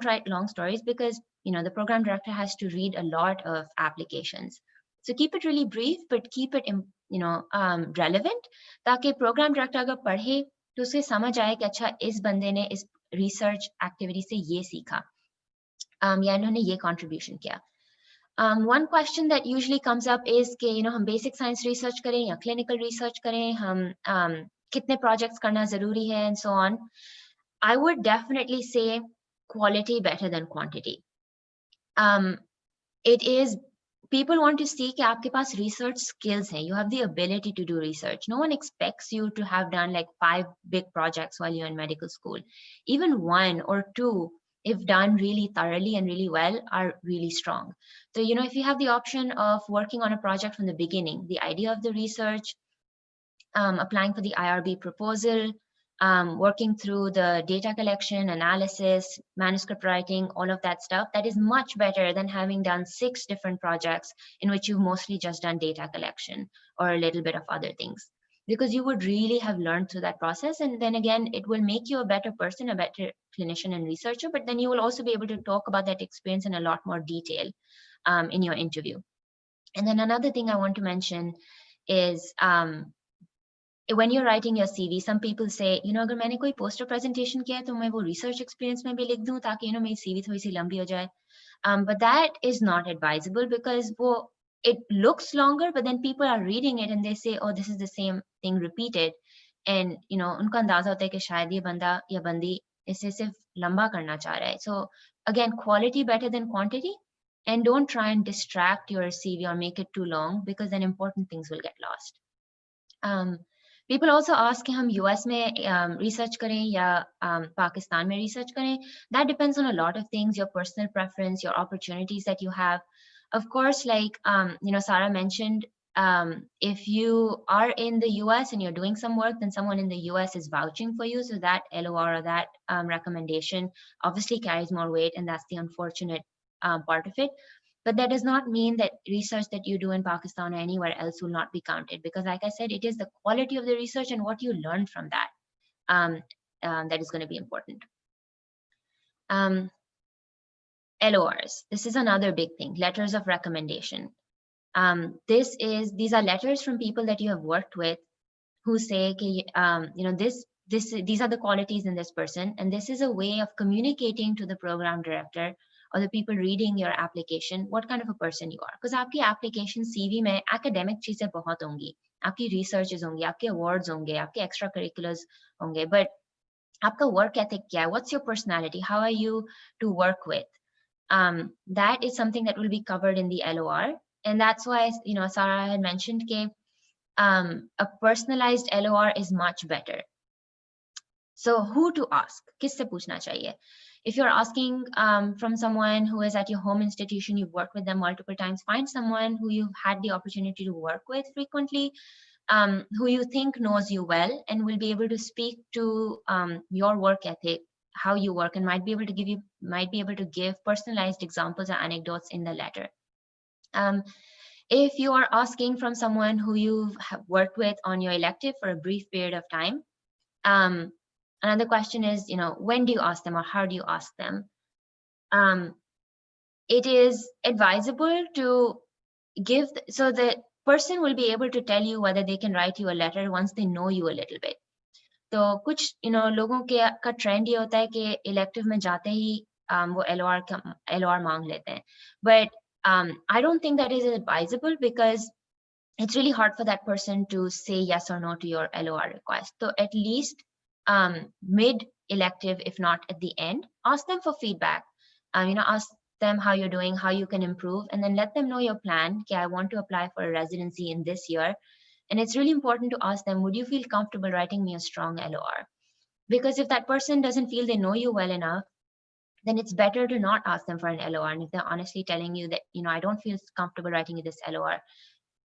write long stories because the program director has to read a lot of applications. So keep it really brief, but keep it relevant, ताकि program director अगर पढ़े तो उसे समझ आए कि अच्छा इस बंदे ने इस research activity से ये सीखा, या इन्होंने ये contribution किया. One question that usually comes up is कि हम basic science research करें या clinical research करें, हम कितने projects करना ज़रूरी है, and so on. I would definitely say quality better than quantity. It is, people want to see कि आपके पास research skills हैं. You have the ability to do research. No one expects you to have done like 5 big projects while you're in medical school. Even 1 or 2, if done really thoroughly and really well, are really strong. So, if you have the option of working on a project from the beginning, the idea of the research, applying for the IRB proposal, working through the data collection, analysis, manuscript writing, all of that stuff, that is much better than having done 6 different projects in which you've mostly just done data collection or a little bit of other things. Because you would really have learned through that process. And then again, it will make you a better person, a better clinician and researcher, but then you will also be able to talk about that experience in a lot more detail in your interview. And then another thing I want to mention is, when you're writing your CV, some people say, अगर मैंने कोई poster presentation किया है तो मैं वो research experience में भी लिख दूं ताकि मेरी CV थोड़ी सी लंबी हो जाए. But that is not advisable because it looks longer, but then people are reading it and they say, oh, this is the same thing repeated. And उनको अंदाजा होता है कि शायद ये बंदा या बंदी इसे सिर्फ लंबा करना चाह रहा है. So again, quality better than quantity, and don't try and distract your CV or make it too long because then important things will get lost. People also ask कि हम US में research करें या Pakistan में research करें. That depends on a lot of things, your personal preference, your opportunities that you have. Of course, like Sarah mentioned, if you are in the US and you're doing some work, then someone in the US is vouching for you. So that LOR or that recommendation obviously carries more weight, and that's the unfortunate part of it. But that does not mean that research that you do in Pakistan or anywhere else will not be counted, because like I said, it is the quality of the research and what you learn from that that is going to be important. LORs, this is another big thing, letters of recommendation. These are letters from people that you have worked with who say, these are the qualities in this person, and this is a way of communicating to the program director or the people reading your application what kind of a person you are. Because आपकी application CV में academic चीजें बहुत होंगी, आपकी researches होंगी, आपके awards होंगे, आपके extracurriculars होंगे, but आपका work ethic क्या है? What's your personality? How are you to work with? That is something that will be covered in the LOR, and that's why Sarah had mentioned that a personalized LOR is much better. So who to ask? Kisse puchna chahiye? If you're asking from someone who is at your home institution, you've worked with them multiple times, find someone who you've had the opportunity to work with frequently, who you think knows you well and will be able to speak to your work ethic, how you work, and might be able to give personalized examples or anecdotes in the letter. If you are asking from someone who you've worked with on your elective for a brief period of time, another question is, when do you ask them or how do you ask them? It is advisable to give, so the person will be able to tell you whether they can write you a letter once they know you a little bit. तो कुछ लोगों का trend ये होता है कि elective में जाते ही वो LOR मांग लेते हैं, but I don't think that is advisable, because it's really hard for that person to say yes or no to your LOR request. So at least mid elective, if not at the end, ask them for feedback. Ask them how you're doing, how you can improve, and then let them know your plan. Okay, I want to apply for a residency in this year. And it's really important to ask them, would you feel comfortable writing me a strong LOR? Because if that person doesn't feel they know you well enough, then it's better to not ask them for an LOR. And if they're honestly telling you that, I don't feel comfortable writing you this LOR,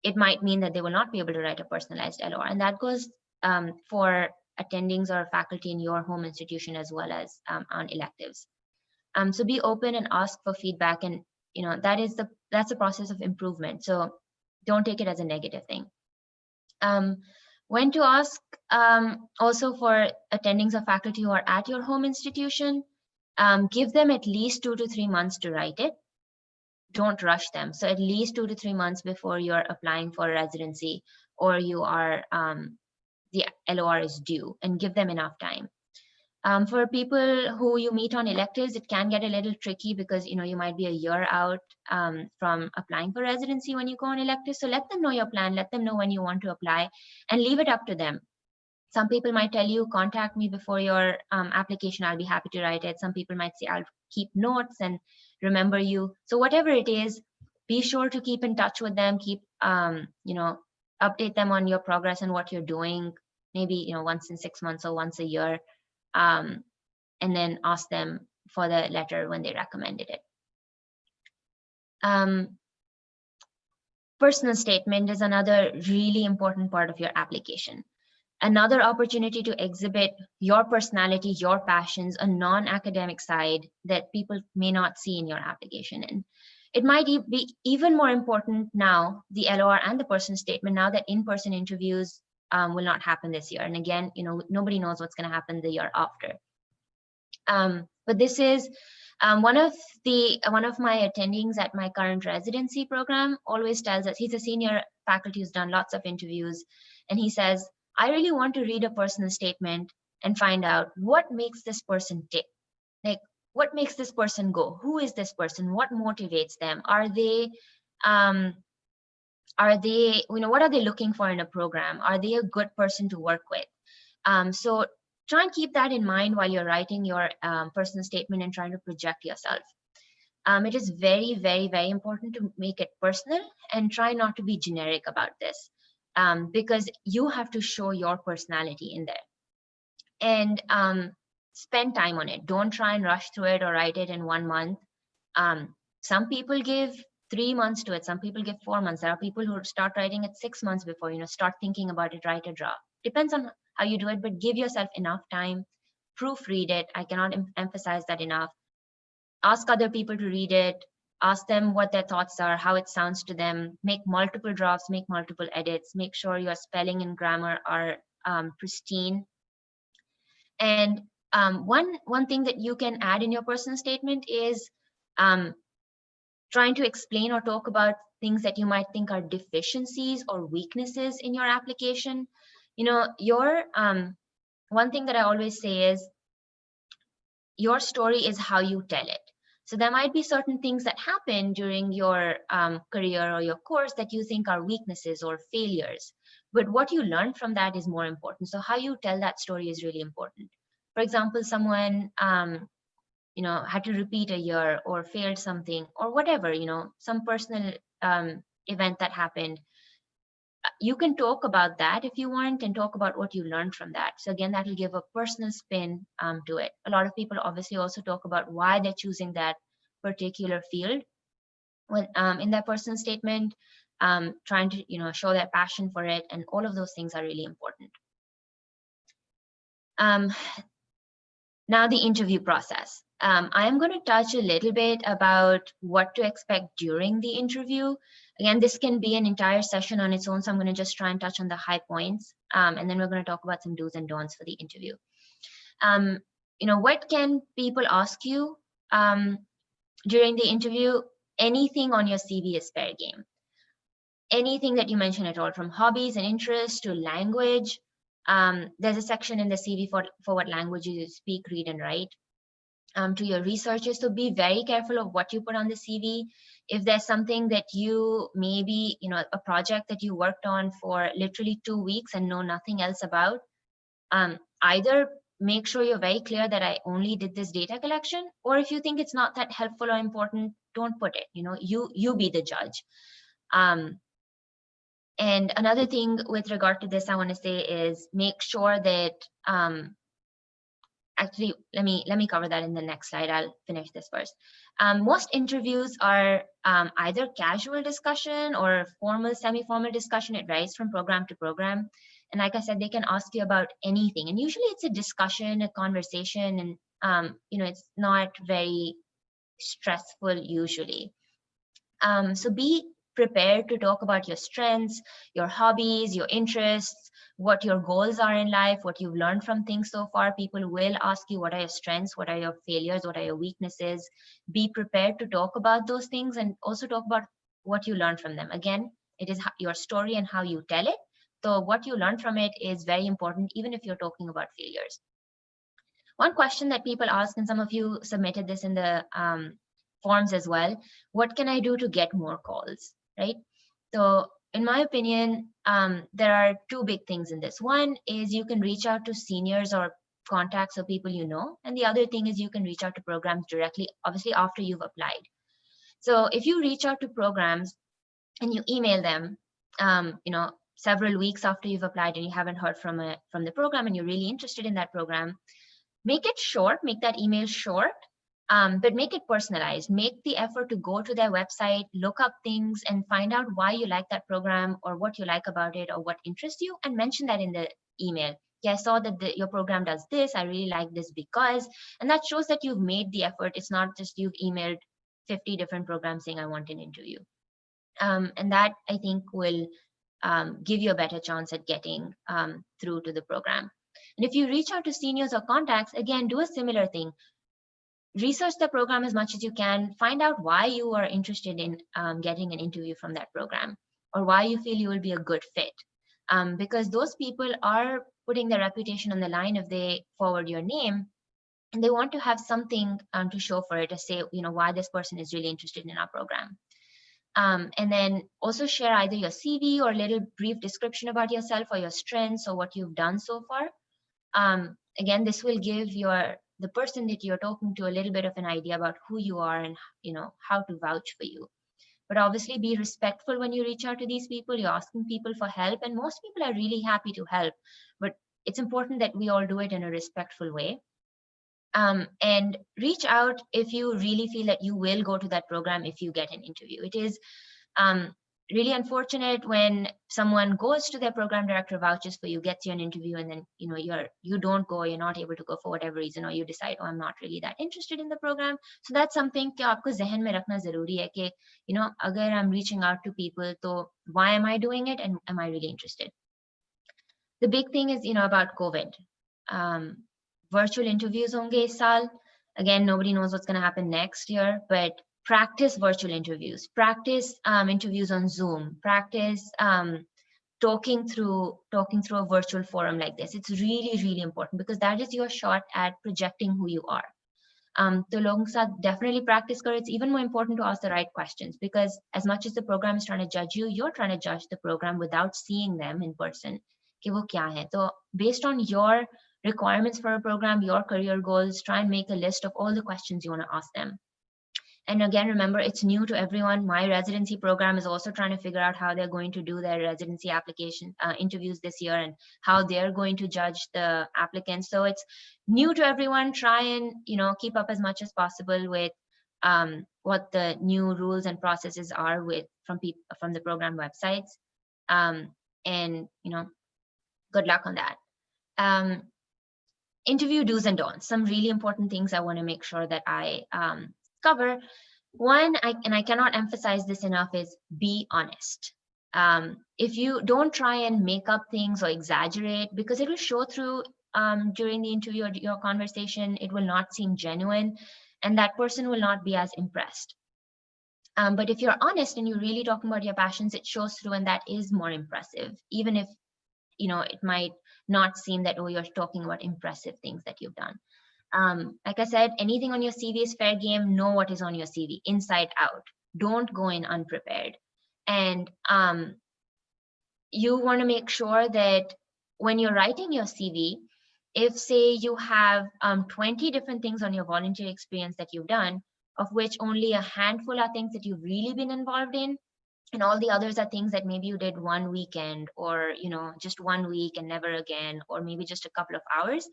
it might mean that they will not be able to write a personalized LOR. And that goes for attendings or faculty in your home institution as well as on electives. So be open and ask for feedback, and that's the process of improvement. So don't take it as a negative thing. When to ask, also for attendings of faculty who are at your home institution, give them at least 2 to 3 months to write it. Don't rush them. So at least 2 to 3 months before you're applying for residency or you are the LOR is due, and give them enough time. For people who you meet on electives, it can get a little tricky because you might be a year out from applying for residency when you go on electives. So let them know your plan, let them know when you want to apply, and leave it up to them. Some people might tell you, contact me before your application, I'll be happy to write it. Some people might say, I'll keep notes and remember you. So whatever it is, be sure to keep in touch with them, keep, update them on your progress and what you're doing, maybe, once in 6 months or once a year, and then ask them for the letter when they recommended it. Personal statement is another really important part of your application. Another opportunity to exhibit your personality, your passions, a non-academic side that people may not see in your application. And it might be even more important now, the LOR and the personal statement, now that in-person interviews will not happen this year. And again, nobody knows what's going to happen the year after. But this is one of my attendings at my current residency program always tells us, he's a senior faculty who's done lots of interviews, and he says, I really want to read a personal statement and find out what makes this person tick. Like, what makes this person go? Who is this person? What motivates them? Are they, what are they looking for in a program? Are they a good person to work with? So try and keep that in mind while you're writing your personal statement and trying to project yourself. It is very, very, very important to make it personal and try not to be generic about this. because you have to show your personality in there. And spend time on it. Don't try and rush through it or write it in 1 month. Some people give 3 months to it. Some people give 4 months. There are people who start writing it 6 months before, start thinking about it, write a draft. Depends on how you do it, but give yourself enough time. Proofread it. I cannot emphasize that enough. Ask other people to read it. Ask them what their thoughts are, how it sounds to them. Make multiple drafts, make multiple edits. Make sure your spelling and grammar are pristine. And one thing that you can add in your personal statement is trying to explain or talk about things that you might think are deficiencies or weaknesses in your application. Your one thing that I always say is your story is how you tell it. So there might be certain things that happen during your career or your course that you think are weaknesses or failures, but what you learn from that is more important. So how you tell that story is really important. For example, someone had to repeat a year or failed something or whatever, some personal event that happened. You can talk about that if you want and talk about what you learned from that. So again, that will give a personal spin to it. A lot of people obviously also talk about why they're choosing that particular field when in their personal statement, trying to show their passion for it, and all of those things are really important. Now the interview process. I am going to touch a little bit about what to expect during the interview. Again, this can be an entire session on its own, so I'm going to just try and touch on the high points, and then we're going to talk about some do's and don'ts for the interview. What can people ask you during the interview? Anything on your CV is fair game. Anything that you mention at all, from hobbies and interests to language. There's a section in the CV for what languages you speak, read, and write. To your researchers, so be very careful of what you put on the CV. If there's something that you maybe, a project that you worked on for literally 2 weeks and know nothing else about, either make sure you're very clear that I only did this data collection, or if you think it's not that helpful or important, don't put it. You be the judge. And another thing with regard to this, I want to say is make sure that actually, let me cover that in the next slide. I'll finish this first. Most interviews are either casual discussion or formal, semi-formal discussion. It varies from program to program. And like I said, they can ask you about anything. And usually it's a discussion, a conversation, and it's not very stressful usually. So be prepared to talk about your strengths, your hobbies, your interests, what your goals are in life, what you've learned from things so far. People will ask you what are your strengths, what are your failures, what are your weaknesses. Be prepared to talk about those things and also talk about what you learned from them. Again, it is your story and how you tell it. So what you learn from it is very important, even if you're talking about failures. One question that people ask, and some of you submitted this in the forms as well, what can I do to get more calls, right? So in my opinion, there are two big things in this. One is you can reach out to seniors or contacts or people you know, and the other thing is you can reach out to programs directly, obviously after you've applied. So if you reach out to programs and you email them, several weeks after you've applied and you haven't heard from the program and you're really interested in that program, make it short, make that email short, but make it personalized. Make the effort to go to their website, look up things and find out why you like that program or what you like about it or what interests you, and mention that in the email. Yeah, I saw that your program does this. I really like this because, and that shows that you've made the effort. It's not just you've emailed 50 different programs saying I want an interview. And that I think will give you a better chance at getting through to the program. And if you reach out to seniors or contacts, again, do a similar thing. Research the program as much as you can. Find out why you are interested in getting an interview from that program or why you feel you will be a good fit. Because those people are putting their reputation on the line if they forward your name, and they want to have something to show for it, to say, why this person is really interested in our program. And then also share either your CV or a little brief description about yourself or your strengths or what you've done so far. Again, this will give the person that you're talking to a little bit of an idea about who you are and how to vouch for you. but obviously be respectful when you reach out to these people. You're asking people for help, and most people are really happy to help, but it's important that we all do it in a respectful way. And reach out if you really feel that you will go to that program if you get an interview. It is really unfortunate when someone goes to their program director, vouches for you, gets you an interview, and then you don't go, you're not able to go for whatever reason, or you decide, oh, I'm not really that interested in the program. So that's something कि आपको ज़हन में रखना ज़रूरी है कि अगर I'm reaching out to people, तो why am I doing it, and am I really interested? The big thing is about COVID. Virtual interviews honge is saal. Again, nobody knows what's going to happen next year, but practice virtual interviews, practice interviews on Zoom, practice talking through a virtual forum like this. It's really, really important because that is your shot at projecting who you are. So logon ke saath definitely practice karo. It's even more important to ask the right questions, because as much as the program is trying to judge you, you're trying to judge the program without seeing them in person. Ki wo kya hai. So based on your requirements for a program, your career goals, try and make a list of all the questions you want to ask them. And again, remember, it's new to everyone. My residency program is also trying to figure out how they're going to do their residency application interviews this year, and how they're going to judge the applicants. So it's new to everyone. Try and keep up as much as possible with what the new rules and processes are from the program websites. And good luck on that. Interview do's and don'ts. Some really important things I want to make sure that I cover. One, and I cannot emphasize this enough, is be honest. If you don't try and make up things or exaggerate, because it will show through during the interview or your conversation, it will not seem genuine, and that person will not be as impressed. But if you're honest and you're really talking about your passions, it shows through, and that is more impressive, even if it might not seem that, oh, you're talking about impressive things that you've done. Like I said, anything on your CV is fair game. Know what is on your CV inside out. Don't go in unprepared. And you want to make sure that when you're writing your CV, if say you have 20 different things on your volunteer experience that you've done, of which only a handful are things that you've really been involved in, and all the others are things that maybe you did one weekend, or just 1 week and never again, or maybe just a couple of hours,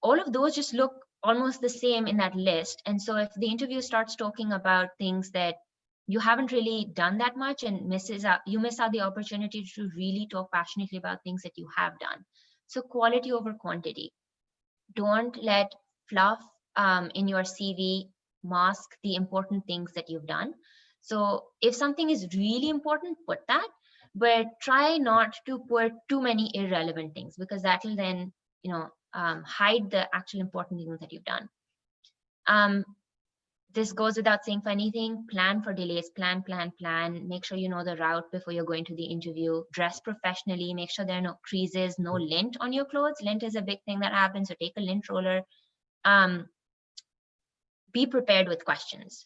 all of those just look almost the same in that list. And so if the interview starts talking about things that you haven't really done that much, and you miss out the opportunity to really talk passionately about things that you have done. So quality over quantity. Don't let fluff in your CV mask the important things that you've done. So if something is really important, put that, but try not to put too many irrelevant things, because that will then, hide the actual important things that you've done. This goes without saying for anything. Plan for delays, plan. Make sure you know the route before you're going to the interview. Dress professionally, make sure there are no creases, no lint on your clothes. Lint is a big thing that happens, so take a lint roller. Be prepared with questions.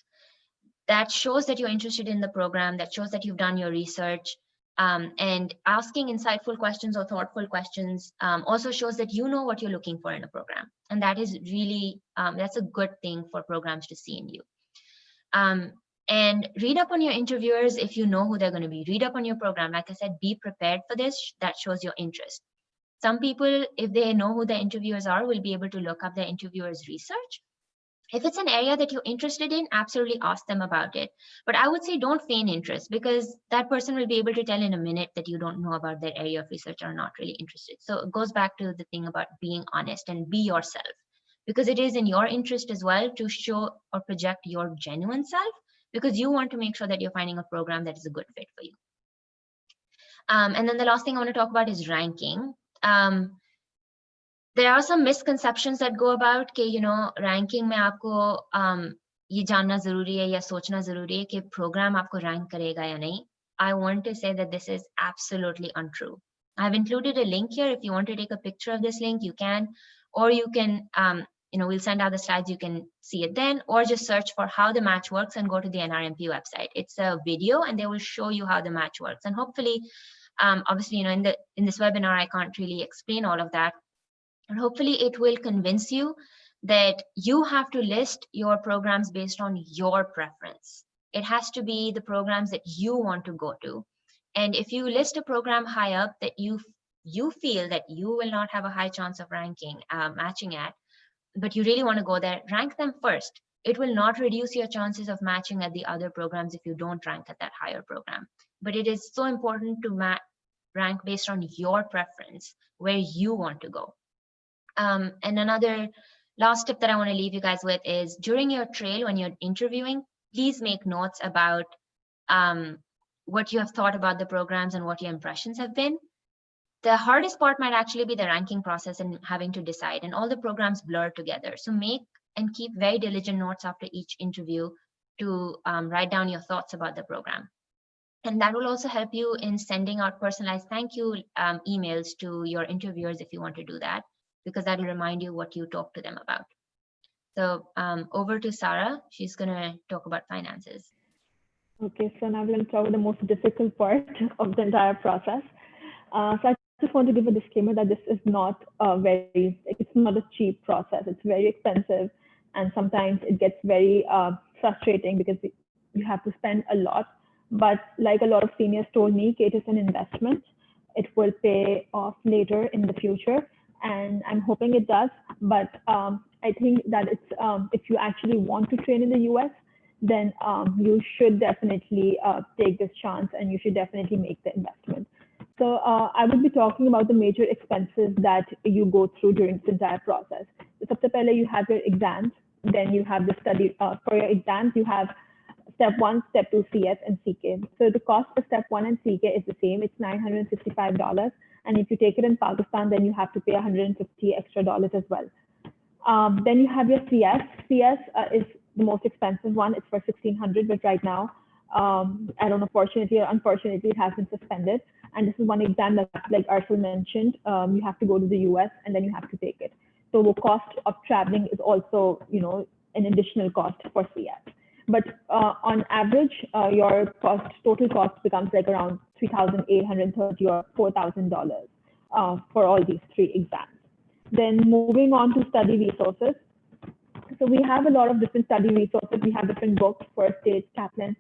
That shows that you're interested in the program, that shows that you've done your research. And asking insightful questions or thoughtful questions also shows that you know what you're looking for in a program. And that is really, that's a good thing for programs to see in you. And read up on your interviewers if you know who they're going to be. Read up on your program. Like I said, be prepared for this. That shows your interest. Some people, if they know who the interviewers are, will be able to look up their interviewers' research. If it's an area that you're interested in, absolutely ask them about it. But I would say don't feign interest, because that person will be able to tell in a minute that you don't know about their area of research or are not really interested. So it goes back to the thing about being honest and be yourself, because it is in your interest as well to show or project your genuine self, because you want to make sure that you're finding a program that is a good fit for you. And then the last thing I want to talk about is ranking. There are some misconceptions that go about कि ranking में आपको ये जानना जरूरी है या सोचना जरूरी है कि program आपको rank करेगा या नहीं. I want to say that this is absolutely untrue. I've included a link here. If you want to take a picture of this link, you can, or you can, we'll send out the slides. You can see it then, or just search for how the match works and go to the NRMP website. It's a video, and they will show you how the match works. And hopefully, obviously, in this webinar, I can't really explain all of that. And hopefully it will convince you that you have to list your programs based on your preference. It has to be the programs that you want to go to. And if you list a program high up that you feel that you will not have a high chance of ranking, matching at, but you really want to go there, rank them first. It will not reduce your chances of matching at the other programs if you don't rank at that higher program. But it is so important to rank based on your preference, where you want to go. And another last tip that I want to leave you guys with is during your trail, when you're interviewing, please make notes about what you have thought about the programs and what your impressions have been. The hardest part might actually be the ranking process and having to decide, and all the programs blur together. So make and keep very diligent notes after each interview to write down your thoughts about the program. And that will also help you in sending out personalized thank you emails to your interviewers if you want to do that, because that will remind you what you talked to them about. So over to Sarah. She's going to talk about finances. Okay, so now we're going to talk about the most difficult part of the entire process. So I just want to give a disclaimer that this is not it's not a cheap process. It's very expensive, and sometimes it gets very frustrating because you have to spend a lot. But like a lot of seniors told me, it is an investment. It will pay off later in the future, and I'm hoping it does. But I think that it's if you actually want to train in the US, then you should definitely take this chance, and you should definitely make the investment. So I will be talking about the major expenses that you go through during this entire process. So सबसे पहले you have your exams, then you have the study. For your exams, you have step 1, step 2, CS, and CK. So the cost for step 1 and CK is the same. It's $965. And if you take it in Pakistan, then you have to pay $150 extra as well. Then you have your CS. CS is the most expensive one. It's for $1,600, but right now, I don't know, fortunately or unfortunately, it has been suspended. And this is one exam that, like Arshil mentioned, you have to go to the US and then you have to take it. So the cost of traveling is also, an additional cost for CS. But on average, your total cost becomes like around $3,830 or $4,000 for all these 3 exams. Then moving on to study resources. So we have a lot of different study resources. We have different books, first aid, Kaplan.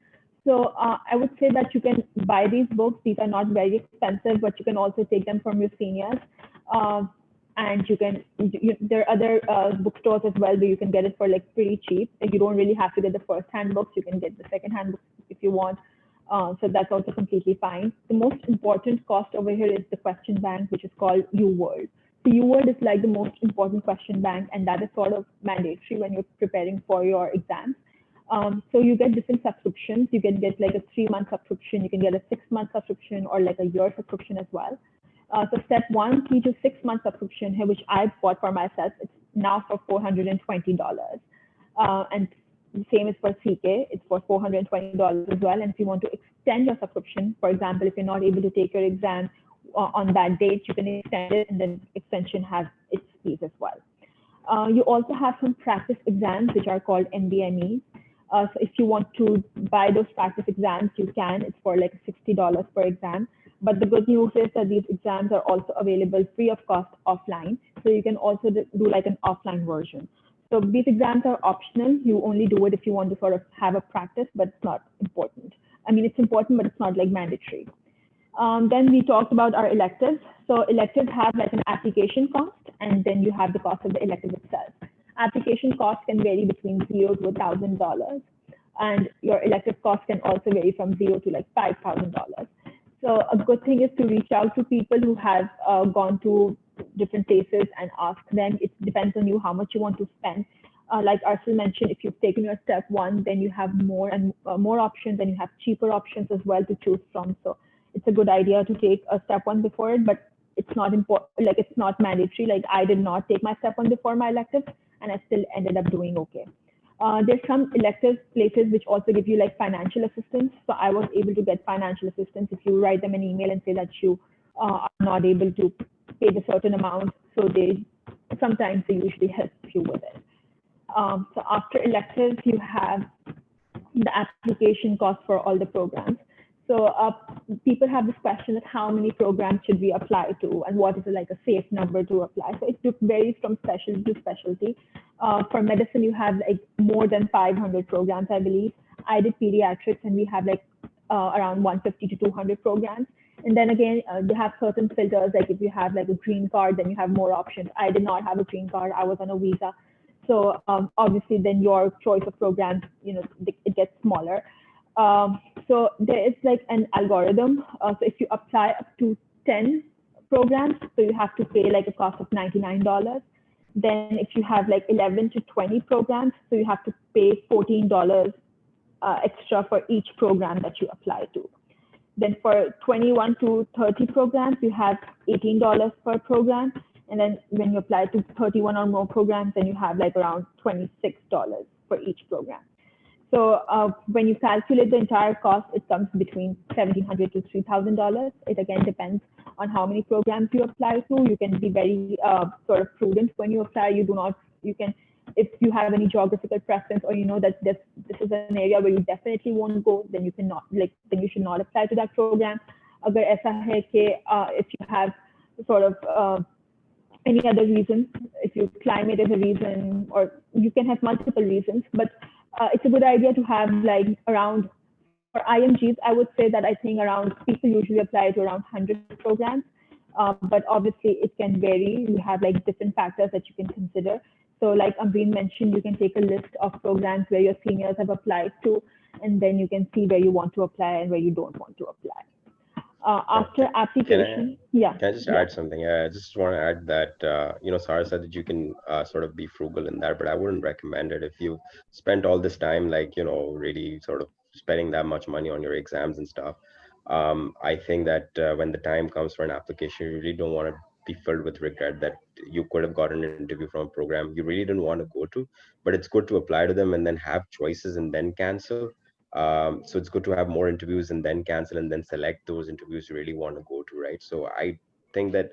So I would say that you can buy these books. These are not very expensive, but you can also take them from your seniors. And there are other bookstores as well where you can get it for like pretty cheap. You don't really have to get the first-hand books. You can get the second-hand books if you want. So that's also completely fine. The most important cost over here is the question bank, which is called UWorld. So UWorld is like the most important question bank, and that is sort of mandatory when you're preparing for your exams. So you get different subscriptions. You can get like a 3-month subscription. You can get a 6-month subscription or like a year subscription as well. So step 1, 3 to 6-month subscription here, which I bought for myself, it's now for $420. And the same is for CK, it's for $420 as well. And if you want to extend your subscription, for example, if you're not able to take your exam on that date, you can extend it, and then extension has its fees as well. You also have some practice exams, which are called NBMEs. So if you want to buy those practice exams, you can. It's for like $60 per exam. But the good news is that these exams are also available free of cost offline. So you can also do like an offline version. So these exams are optional. You only do it if you want to sort of have a practice, but it's not important. I mean, it's important, but it's not like mandatory. Then we talked about our electives. So electives have like an application cost, and then you have the cost of the elective itself. Application cost can vary between $0 to $1,000, and your elective cost can also vary from $0 to like $5,000. So a good thing is to reach out to people who have gone to different places and ask them. It depends on you how much you want to spend. Like Arshil mentioned, if you've taken your step 1, then you have more options, and you have cheaper options as well to choose from. So it's a good idea to take a step 1 before it, but it's not important. Like it's not mandatory. Like I did not take my step 1 before my elective, and I still ended up doing okay. There's some elective places which also give you like financial assistance. So I was able to get financial assistance if you write them an email and say that you are not able to pay the certain amount. So sometimes they usually help you with it. So after electives, you have the application cost for all the programs. So people have this question of how many programs should we apply to, and what is like a safe number to apply. So it varies from specialty to specialty. For medicine, you have like more than 500 programs, I believe. I did pediatrics, and we have like around 150 to 200 programs. And then again, they have certain filters, like if you have like a green card, then you have more options. I did not have a green card, I was on a visa. So obviously then your choice of programs, it gets smaller. So there is like an algorithm. So if you apply up to 10 programs, so you have to pay like a cost of $99. Then if you have like 11 to 20 programs, so you have to pay $14 extra for each program that you apply to. Then for 21 to 30 programs, you have $18 per program. And then when you apply to 31 or more programs, then you have like around $26 for each program. So when you calculate the entire cost, it comes between $1,700 to $3,000. It again depends on how many programs you apply to. You can be very sort of prudent when you apply. If you have any geographical preference, or you know that this is an area where you definitely won't go, then you should not apply to that program. Agar aisa hai ke, if you have sort of any other reason, if your climate is a reason, or you can have multiple reasons, but it's a good idea to have like around, for IMGs, I would say that I think around people usually apply to around 100 programs, but obviously it can vary. You have like different factors that you can consider. So like Amreen mentioned, you can take a list of programs where your seniors have applied to, and then you can see where you want to apply and where you don't want to apply. After application, can I just add something? I just want to add that, Sarah said that you can sort of be frugal in that, but I wouldn't recommend it. If you spent all this time, like, really sort of spending that much money on your exams and stuff, I think that when the time comes for an application, you really don't want to be filled with regret that you could have gotten an interview from a program you really didn't want to go to, but it's good to apply to them and then have choices and then cancel. So it's good to have more interviews and then cancel and then select those interviews you really want to go to, right? So I think that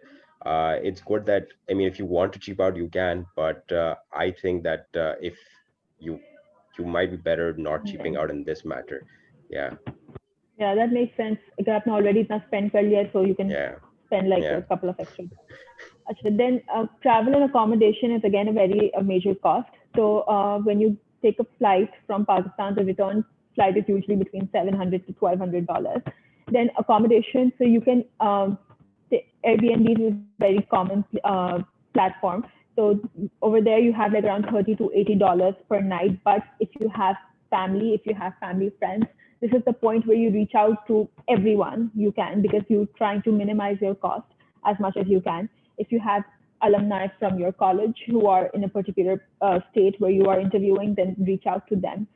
it's good that, I mean, if you want to cheap out, you can, but I think that if you might be better not cheaping out in this matter. Yeah. Yeah, that makes sense. अगर आपने already इतना spend कर लिया, so you can spend like a couple of extra. Then travel and accommodation is again a major cost. So when you take a flight from Pakistan, the return flight is usually between $700 to $1,200. Then accommodation, so you can Airbnb is a very common platform. So over there you have like around $30 to $80 per night. But if you have family friends, this is the point where you reach out to everyone you can, because you're trying to minimize your cost as much as you can. If you have alumni from your college who are in a particular state where you are interviewing, then reach out to them,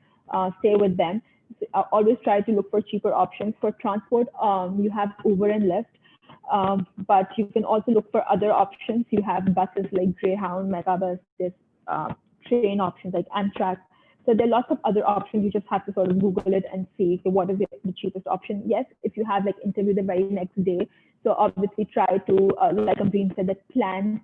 stay with them. Always try to look for cheaper options. For transport, you have Uber and Lyft, but you can also look for other options. You have buses like Greyhound, Megabus, train options like Amtrak. So there are lots of other options. You just have to sort of Google it and see, okay, what is the cheapest option. Yes, if you have like interview the very next day, so obviously try to, like Amreen said, that plan,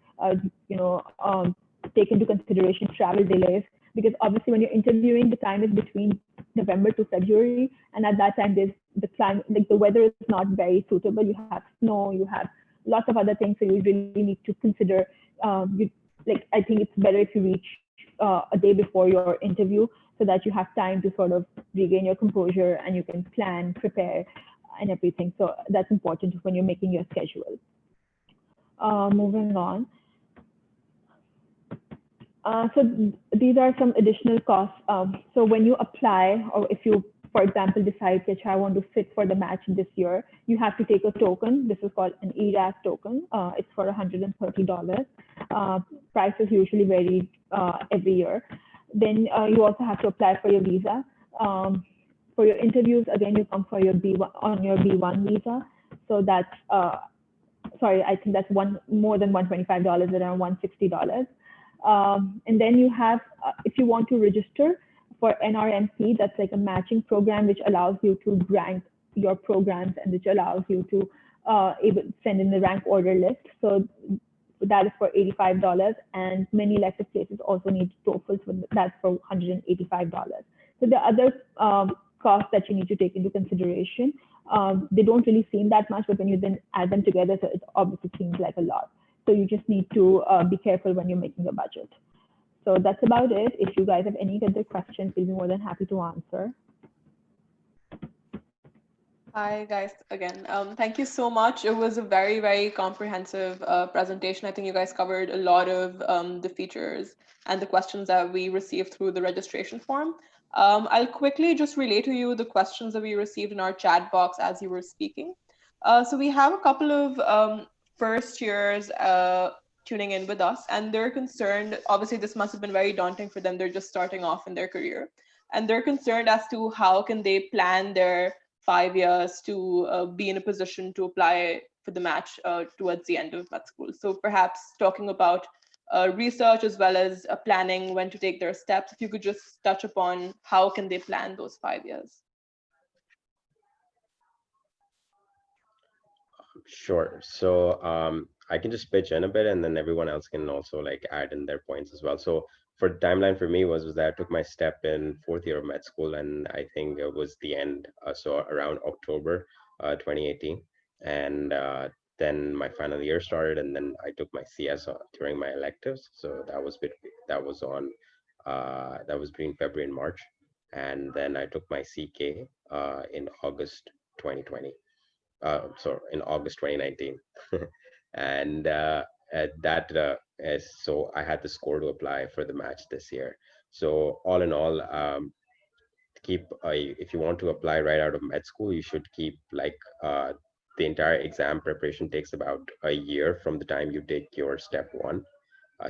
take into consideration travel delays, because obviously when you're interviewing, the time is between November to February, and at that time there's the climate, like the weather is not very suitable. You have snow, you have lots of other things, so you really need to consider. I think it's better if you reach a day before your interview, so that you have time to sort of regain your composure and you can plan, prepare, and everything. So that's important when you're making your schedule. Moving on. So these are some additional costs. So when you apply, or if you, for example, decide that I want to sit for the match this year, you have to take a token. This is called an ERAS token. It's for $130. Prices usually vary every year. Then you also have to apply for your visa. For your interviews, again, you come for your B1 visa. So that's, I think that's more than $125, around $160. And then you have, if you want to register for NRMP, that's like a matching program which allows you to rank your programs and which allows you to send in the rank order list. So that is for $85, and many elective places also need TOEFL, so that's for $185. So the other costs that you need to take into consideration, they don't really seem that much, but when you then add them together, so it obviously seems like a lot. So you just need to be careful when you're making a budget. So that's about it. If you guys have any other questions, we'll be more than happy to answer. Hi guys again. Thank you so much. It was a very, very comprehensive presentation. I think you guys covered a lot of the features and the questions that we received through the registration form. I'll quickly just relay to you the questions that we received in our chat box as you were speaking. So we have a couple of first years tuning in with us, and they're concerned. Obviously, this must have been very daunting for them. They're just starting off in their career, and they're concerned as to how can they plan their 5 years to be in a position to apply for the match towards the end of med school. So perhaps talking about research as well as planning when to take their steps, if you could just touch upon how can they plan those 5 years. Sure. So I can just pitch in a bit, and then everyone else can also like add in their points as well. So for timeline for me was that I took my step in fourth year of med school, and I think it was the end, so around October 2018, and then my final year started, and then I took my CS during my electives. So that was on that was between February and March, and then I took my CK in August 2020. So in August 2019. And so I had the score to apply for the match this year. So all in all, if you want to apply right out of med school, you should keep like the entire exam preparation takes about a year from the time you take your step one.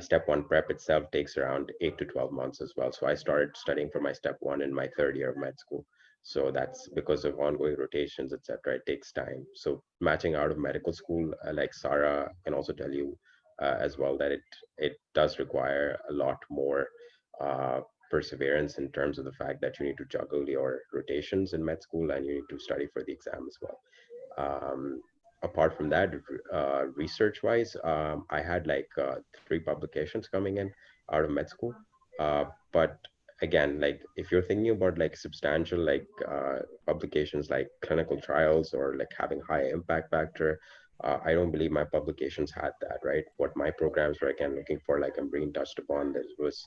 Step one prep itself takes around 8 to 12 months as well. So I started studying for my step one in my third year of med school. So that's because of ongoing rotations, etc. It takes time. So matching out of medical school, like Sarah can also tell you as well, that it does require a lot more uh, perseverance in terms of the fact that you need to juggle your rotations in med school and you need to study for the exam as well. Um, Apart from that, research wise, I had like three publications coming in out of med school. But again, like if you're thinking about like substantial like publications like clinical trials or like having high impact factor, I don't believe my publications had that, right? What my programs were again looking for, like Ambreen touched upon, this was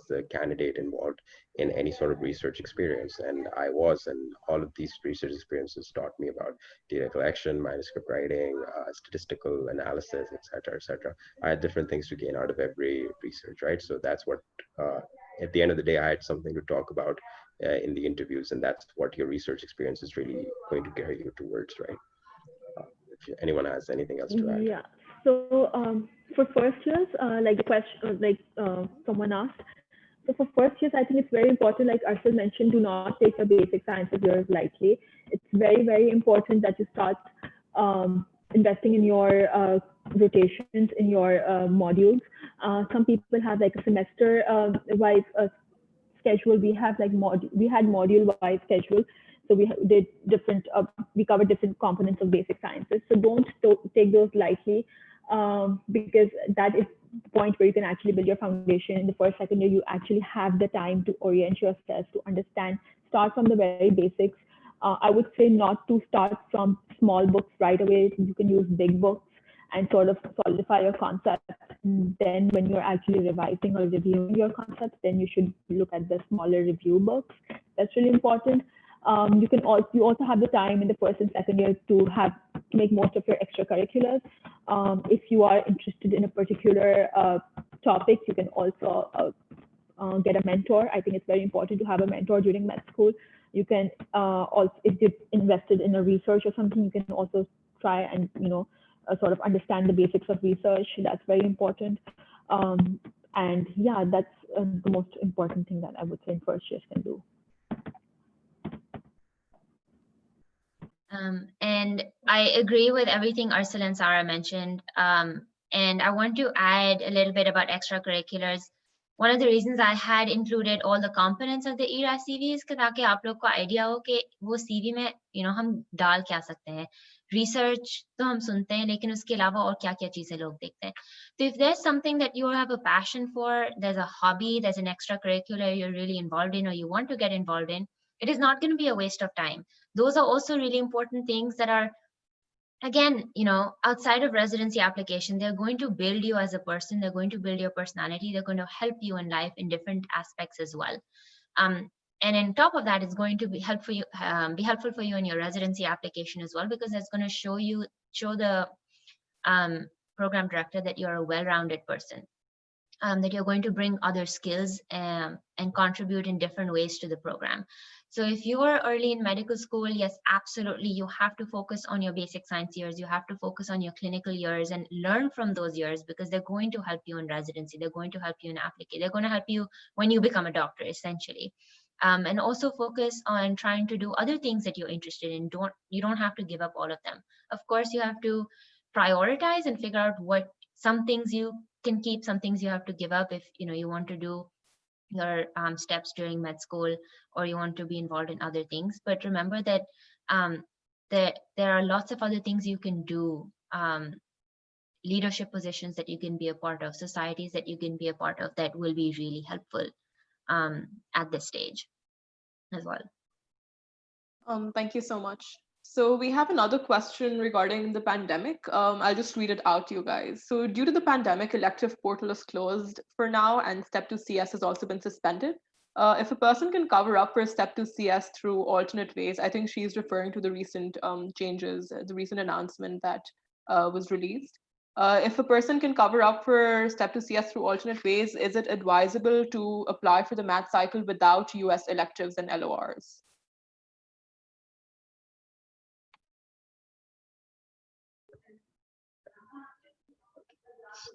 the candidate involved in any sort of research experience, and and all of these research experiences taught me about data collection, manuscript writing, statistical analysis, etc., etc. I had different things to gain out of every research, right? So that's what, at the end of the day, I had something to talk about in the interviews, and that's what your research experience is really going to carry you towards, right? If anyone has anything else to add. Yeah. So for first years, like the question, someone asked. So for first years, I think it's very important, like Arshil mentioned, do not take the basic sciences years lightly. It's very, very important that you start investing in your rotations, in your modules. Some people have like a semester wise schedule. We have like we had module wise schedule. So we did different, we covered different components of basic sciences. So don't take those lightly, because that is the point where you can actually build your foundation. In the first, second year, you actually have the time to orient yourself, to understand, start from the very basics. I would say not to start from small books right away. You can use big books and sort of solidify your concepts. And then when you're actually revising or reviewing your concepts, then you should look at the smaller review books. That's really important. You also have the time in the first and second year to make most of your extracurriculars. If you are interested in a particular topic, you can also get a mentor. I think it's very important to have a mentor during med school. You can also, if you've invested in a research or something, you can also try and sort of understand the basics of research. That's very important. And yeah, that's the most important thing that I would say first years can do. And I agree with everything Arshil and Sarah mentioned. And I want to add a little bit about extracurriculars. One of the reasons I had included all the components of the ERA CV is ताकि आप लोग को idea हो कि वो CV में हम डाल क्या सकते हैं. Research तो हम सुनते हैं, लेकिन उसके अलावा और क्या-क्या चीजें लोग देखते हैं. So if there's something that you have a passion for, there's a hobby, there's an extracurricular you're really involved in or you want to get involved in, it is not going to be a waste of time. Those are also really important things that are, again, outside of residency application, they're going to build you as a person. They're going to build your personality. They're going to help you in life in different aspects as well. And on top of that, it's going to be helpful for you in your residency application as well, because it's going to show the program director that you're a well-rounded person, that you're going to bring other skills and contribute in different ways to the program. So if you are early in medical school, yes, absolutely, you have to focus on your basic science years. You have to focus on your clinical years and learn from those years, because they're going to help you in residency. They're going to help you in application. They're going to help you when you become a doctor, essentially. And also focus on trying to do other things that you're interested in. You don't have to give up all of them. Of course, you have to prioritize and figure out what some things you can keep, some things you have to give up if you want to do your steps during med school, or you want to be involved in other things. But remember that there are lots of other things you can do, leadership positions that you can be a part of, societies that you can be a part of, that will be really helpful at this stage as well. Thank you so much. So we have another question regarding the pandemic. I'll just read it out to you guys. So due to the pandemic, elective portal is closed for now, and Step 2 CS has also been suspended. If a person can cover up for Step 2 CS through alternate ways, I think she's referring to the recent changes, the recent announcement that was released. If a person can cover up for Step 2 CS through alternate ways, is it advisable to apply for the math cycle without US electives and LORs?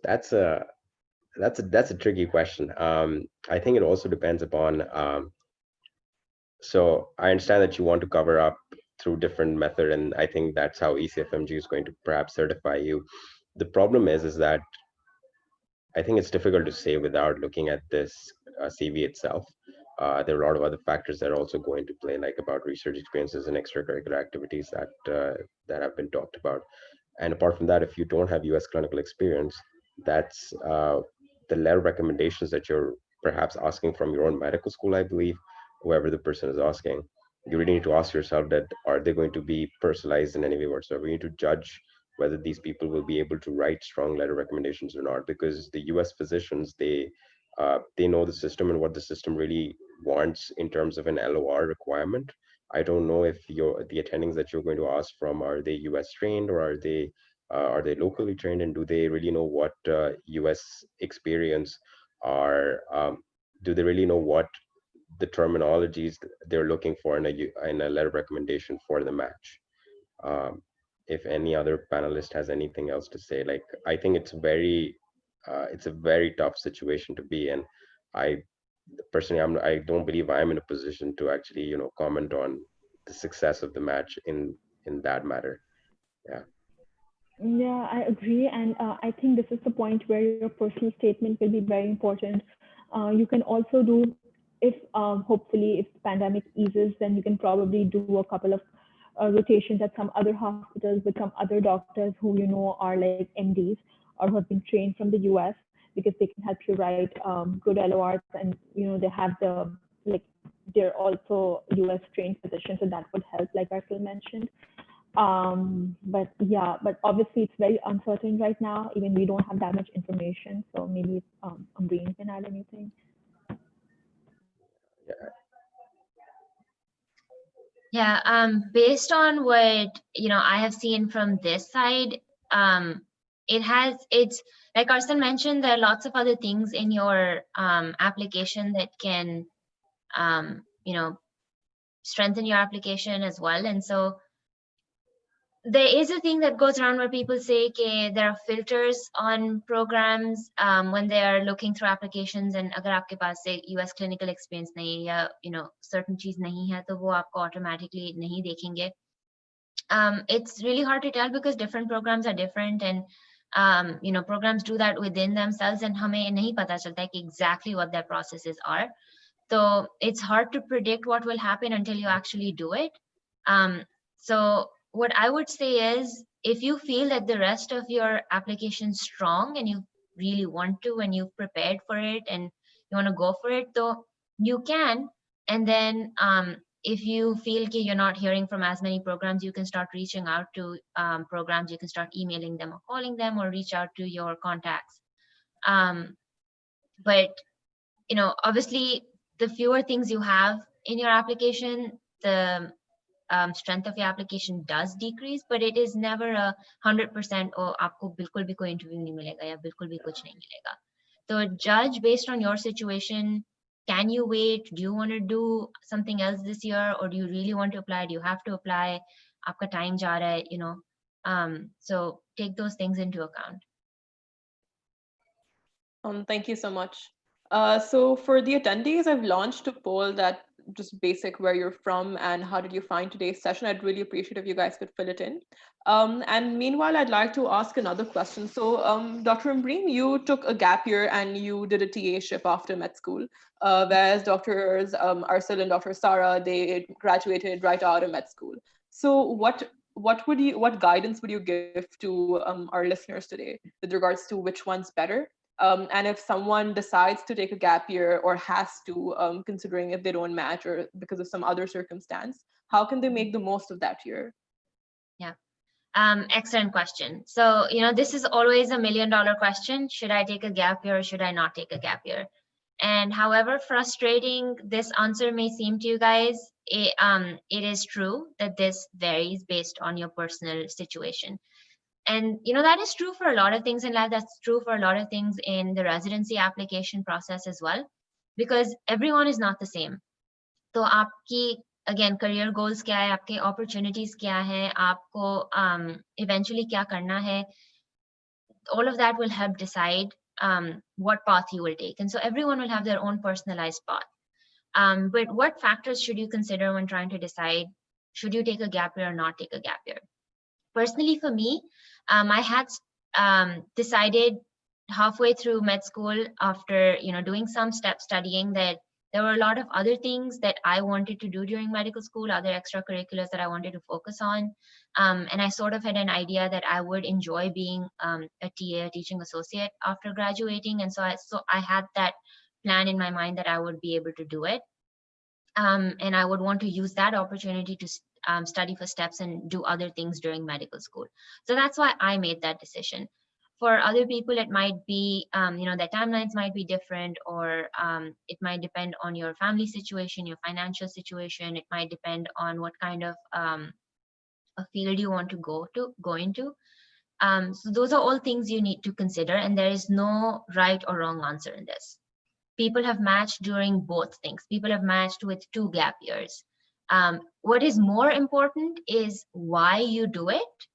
That's a tricky question. I think it also depends upon. So I understand that you want to cover up through different method, and I think that's how ECFMG is going to perhaps certify you. The problem is that I think it's difficult to say without looking at this CV itself. There are a lot of other factors that are also going to play, like about research experiences and extracurricular activities that have been talked about. And apart from that, if you don't have US clinical experience, that's the letter of recommendations that you're perhaps asking from your own medical school, I believe, whoever the person is asking. You really need to ask yourself that, are they going to be personalized in any way whatsoever? You need to judge whether these people will be able to write strong letter recommendations or not, because the US physicians, they know the system and what the system really wants in terms of an LOR requirement. I don't know if the attendings that you're going to ask from, are they US trained, or are they locally trained, and do they really know what US experience are? Do they really know what the terminologies they're looking for in a letter recommendation for the match? If any other panelist has anything else to say, like, I think it's a very tough situation to be in. I personally, I don't believe I'm in a position to actually comment on the success of the match in that matter. Yeah, I agree. And I think this is the point where your personal statement will be very important. You can also do, if hopefully if the pandemic eases, then you can probably do a couple of rotations at some other hospitals with some other doctors who are like MDs or who have been trained from the US, because they can help you write good LORs, and they have they're also US trained physicians, so that would help, like Arthur mentioned. But obviously it's very uncertain right now. Even we don't have that much information, so maybe Ambreen can add anything. Based on what I have seen from this side, it's like Arsen mentioned, there are lots of other things in your application that can strengthen your application as well. And so there is a thing that goes around where people say, okay, there are filters on programs when they are looking through applications, and अगर आपके पास से US clinical experience नहीं है, या certain चीज नहीं है, तो वो आपको automatically नहीं देखेंगे. It's really hard to tell because different programs are different, and programs do that within themselves, and हमें नहीं पता चलता है कि exactly what their processes are. So it's hard to predict what will happen until you actually do it. So what I would say is, if you feel that the rest of your application is strong and you really want to, and you've prepared for it and you want to go for it, though you can. And then if you feel you're not hearing from as many programs, you can start reaching out to programs. You can start emailing them or calling them, or reach out to your contacts. But obviously, the fewer things you have, in your application, the strength of your application does decrease, but it is never a 100% or आपको बिल्कुल भी कोई interview नहीं मिलेगा या बिल्कुल भी कुछ नहीं मिलेगा. So judge based on your situation. Can you wait? Do you want to do something else this year, or do you really want to apply? Do you have to apply? आपका time जा रहा है, you know. So take those things into account. Thank you so much. So for the attendees, I've launched a poll that just basic where you're from and how did you find today's session. I'd really appreciate if you guys could fill it in. And meanwhile, I'd like to ask another question. So Dr. Imbreen, you took a gap year and you did a TA-ship after med school, whereas Drs. Arsil and Dr. Sara, they graduated right out of med school. So what guidance would you give to our listeners today with regards to which one's better? And if someone decides to take a gap year or has to, considering if they don't match or because of some other circumstance, how can they make the most of that year? Yeah. Excellent question. So, you know, this is always $1 million question. Should I take a gap year or should I not take a gap year? And however frustrating this answer may seem to you guys, it is true that this varies based on your personal situation. And, you know, that is true for a lot of things in life. That's true for a lot of things in the residency application process as well, because everyone is not the same. तो आपकी again career goals क्या है, आपके opportunities क्या है, आपको eventually क्या करना है, all of that will help decide what path you will take. And so everyone will have their own personalized path. But what factors should you consider when trying to decide, should you take a gap year or not take a gap year? Personally, for me, I had decided halfway through med school after, you know, doing some step studying that there were a lot of other things that I wanted to do during medical school, other extracurriculars that I wanted to focus on. And I sort of had an idea that I would enjoy being a TA, a teaching associate after graduating. And so I had that plan in my mind that I would be able to do it. And I would want to use that opportunity to study for steps and do other things during medical school. So that's why I made that decision. For other people, it might be, you know, their timelines might be different, or it might depend on your family situation, your financial situation. It might depend on what kind of a field you want to go into. So those are all things you need to consider, and there is no right or wrong answer in this. People have matched during both things. People have matched with 2 gap years. What is more important is why you do it.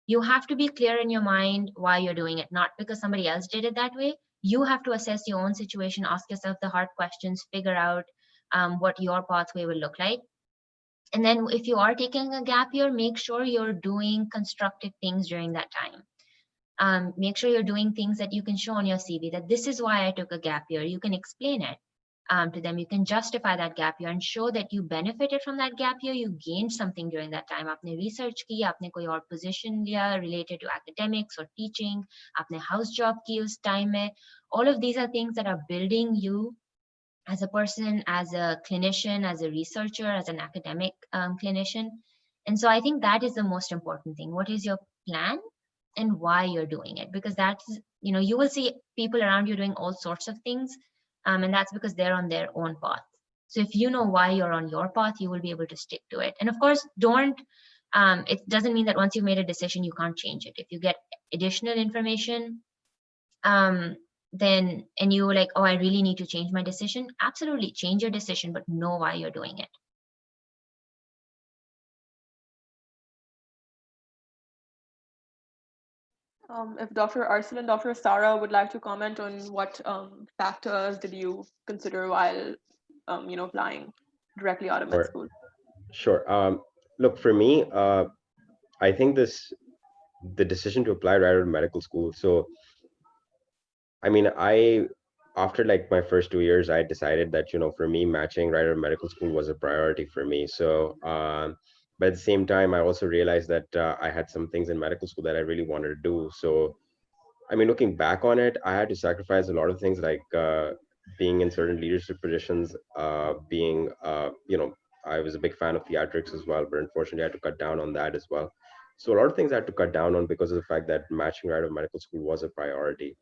You have to be clear in your mind why you're doing it, not because somebody else did it that way. You have to assess your own situation, ask yourself the hard questions, figure out what your pathway will look like. And then if you are taking a gap year, make sure you're doing constructive things during that time. Make sure you're doing things that you can show on your CV, that this is why I took a gap year. You can explain it to them. You can justify that gap year and show that you benefited from that gap year. You gained something during that time. आपने research की, आपने कोई और position लिया related to academics or teaching, आपने house job की उस time में. All of these are things that are building you as a person, as a clinician, as a researcher, as an academic clinician. And so I think that is the most important thing. What is your plan and why you're doing it? Because that's, you know, you will see people around you doing all sorts of things, and that's because they're on their own path. So if you know why you're on your path, you will be able to stick to it. And of course, it doesn't mean that once you've made a decision, you can't change it. If you get additional information, then, and you're like, oh, I really need to change my decision, absolutely change your decision, but know why you're doing it. If Dr. Arsil and Dr. Sara would like to comment on what factors did you consider while, you know, applying directly out of med school? Sure. Look, for me, I think the decision to apply right out of medical school. So, I mean, after like my first 2 years, I decided that, you know, for me, matching right out of medical school was a priority for me. So, but at the same time, I also realized that I had some things in medical school that I really wanted to do. So, I mean, looking back on it, I had to sacrifice a lot of things, like being in certain leadership positions, you know, I was a big fan of theatrics as well, but unfortunately I had to cut down on that as well. So a lot of things I had to cut down on because of the fact that matching right out of medical school was a priority.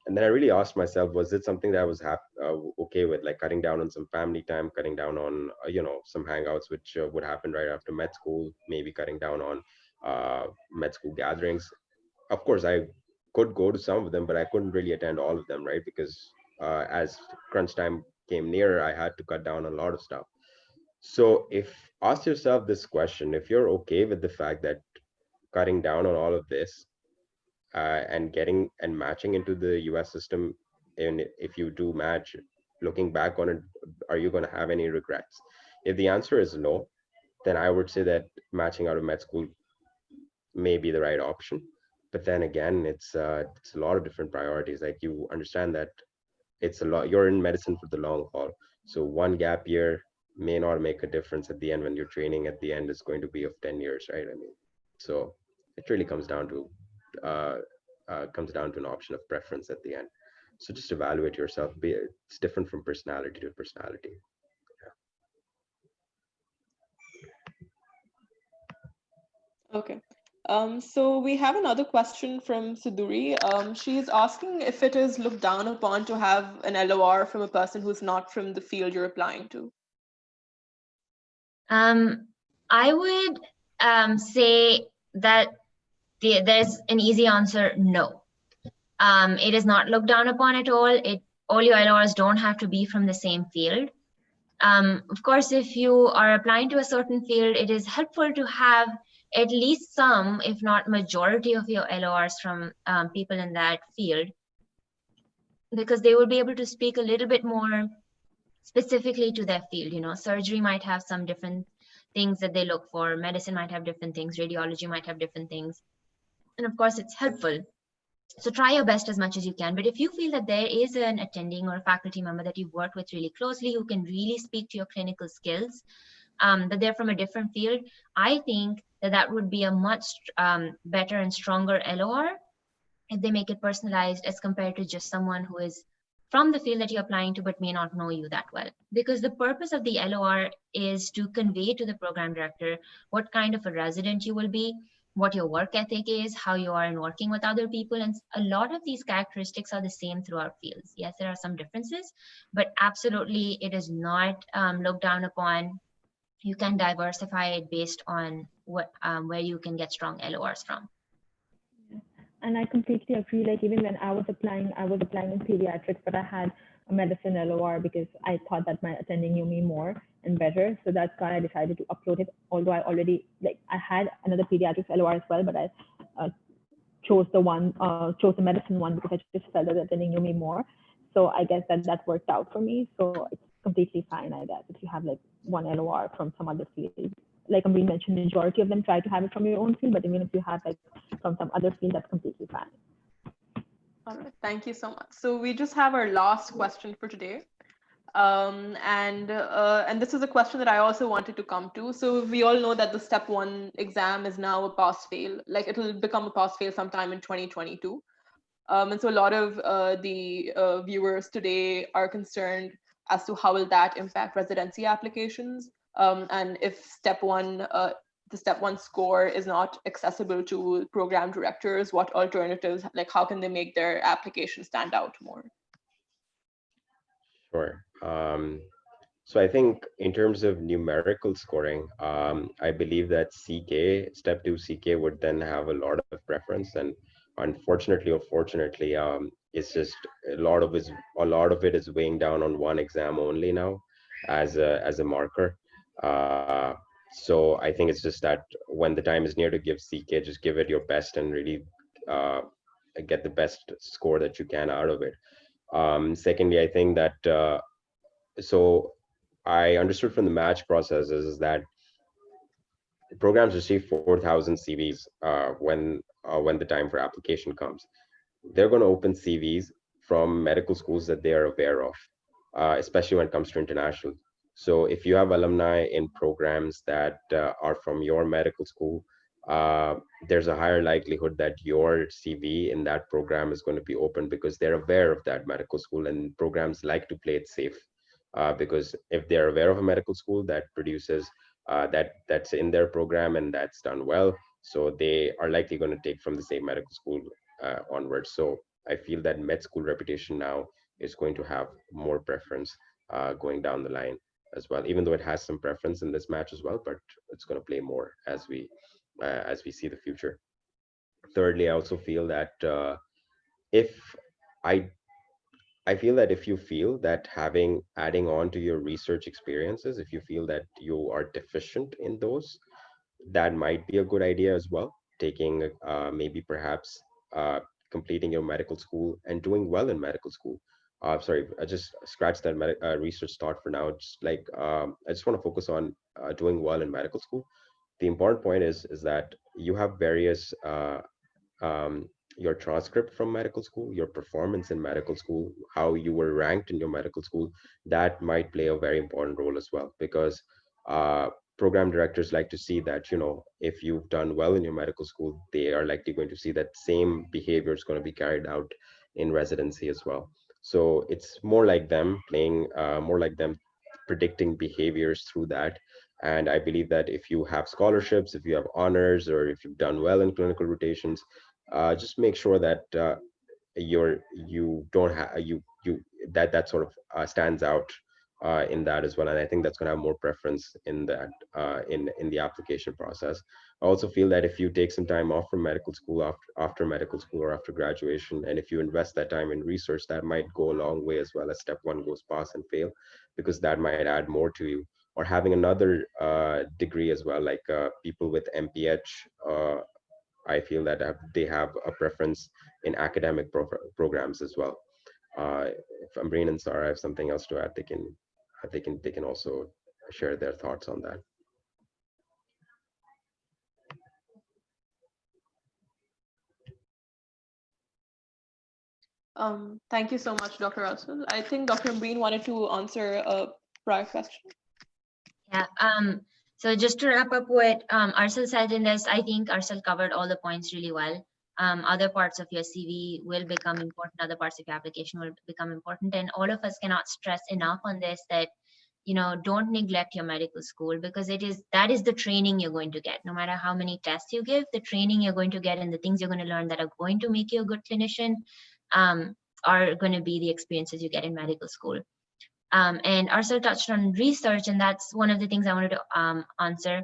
And then I really asked myself, was it something that I was okay with, like cutting down on some family time, cutting down on some hangouts which would happen right after med school, maybe cutting down on med school gatherings. Of course, I could go to some of them, but I couldn't really attend all of them, right? Because as crunch time came nearer, I had to cut down on a lot of stuff. So if ask yourself this question, if you're okay with the fact that cutting down on all of this and getting and matching into the US system, and if you do match, looking back on it, are you going to have any regrets? If the answer is no, then I would say that matching out of med school may be the right option. But then again, it's a lot of different priorities. Like, you understand that it's a lot, you're in medicine for the long haul. So one gap year may not make a difference at the end, when your training at the end is going to be of 10 years, right? I mean, so it really uh, comes down to an option of preference at the end. So just evaluate yourself. It's different from personality to personality. Okay. So we have another question from Suduri. She's asking if it is looked down upon to have an LOR from a person who's not from the field you're applying to. I would say that there's an easy answer: no. It is not looked down upon at all. All your LORs don't have to be from the same field. Of course, if you are applying to a certain field, it is helpful to have at least some, if not majority of your LORs from people in that field, because they will be able to speak a little bit more specifically to their field. Surgery might have some different things that they look for. Medicine might have different things. Radiology might have different things. And of course, it's helpful. So try your best as much as you can. But if you feel that there is an attending or a faculty member that you've worked with really closely, who can really speak to your clinical skills, that they're from a different field, I think that would be a much better and stronger LOR if they make it personalized, as compared to just someone who is from the field that you're applying to but may not know you that well. Because the purpose of the LOR is to convey to the program director what kind of a resident you will be, what your work ethic is, how you are in working with other people. And a lot of these characteristics are the same throughout fields. Yes, there are some differences, but absolutely it is not looked down upon. You can diversify it based on where you can get strong LORs from. And I completely agree. Like, even when I was applying in pediatrics, but I had a medicine LOR because I thought that my attending knew me more and better. So that's why I decided to upload it. Although I already, I had another pediatrics LOR as well, but I chose the medicine one because I just felt that the attending knew me more. So I guess that worked out for me. So it's completely fine, I guess, if you have one LOR from some other field. Like Amreen mentioned, the majority of them try to have it from your own field, but even if you have from some other field, that's completely fine. All right, thank you so much. So we just have our last question for today. And this is a question that I also wanted to come to. So we all know that the step 1 exam is now a pass fail. It'll become a pass fail sometime in 2022. And so a lot of the viewers today are concerned as to how will that impact residency applications, and if the step 1 score is not accessible to program directors, what alternatives, how can they make their application stand out more? Sure. So I think in terms of numerical scoring, I believe that step 2 CK would then have a lot of preference, and unfortunately or fortunately, it's just a lot of it is weighing down on one exam only now as a marker. So I think it's just that when the time is near to give CK, just give it your best and really get the best score that you can out of it. Secondly, I think that so I understood from the match process is that programs receive 4,000 CVs when the time for application comes. They're going to open CVs from medical schools that they are aware of, especially when it comes to international. So if you have alumni in programs that are from your medical school, there's a higher likelihood that your CV in that program is going to be open because they're aware of that medical school, and programs like to play it safe. Because if they're aware of a medical school that produces that's in their program and that's done well, so they are likely going to take from the same medical school onwards. So I feel that med school reputation now is going to have more preference going down the line as well, even though it has some preference in this match as well, but it's going to play more as we see the future. Thirdly, I also feel that if I I feel that if you feel that adding on to your research experiences, if you feel that you are deficient in those, that might be a good idea as well. Taking maybe perhaps completing your medical school and doing well in medical school. Sorry, I just scratched that research thought for now. Just like I just want to focus on doing well in medical school. The important point is that you have various um, your transcript from medical school, your performance in medical school, how you were ranked in your medical school, that might play a very important role as well. Because uh, program directors like to see that, if you've done well in your medical school, they are likely going to see that same behavior is going to be carried out in residency as well. So it's more like them playing, more like them predicting behaviors through that. And I believe that if you have scholarships, if you have honors, or if you've done well in clinical rotations, just make sure that you don't have you that sort of stands out in that as well. And I think that's going to have more preference in that in the application process. I also feel that if you take some time off from medical school after medical school or after graduation, and if you invest that time in research, that might go a long way as well, as step one goes pass and fail, because that might add more to you. Or having another degree as well, like people with MPH, I feel that they have a preference in academic programs as well. If Ambreen and Sarah have something else to add, they can also share their thoughts on that. Thank you so much, Dr. Russell. I think Dr. Breen wanted to answer a prior question. Yeah. So just to wrap up what Arcel said in this, I think Arcel covered all the points really well. Other parts of your CV will become important. Other parts of your application will become important. And all of us cannot stress enough on this that, don't neglect your medical school, because that is the training you're going to get. No matter how many tests you give, the training you're going to get and the things you're going to learn that are going to make you a good clinician are going to be the experiences you get in medical school. And Arcel touched on research, and that's one of the things I wanted to answer.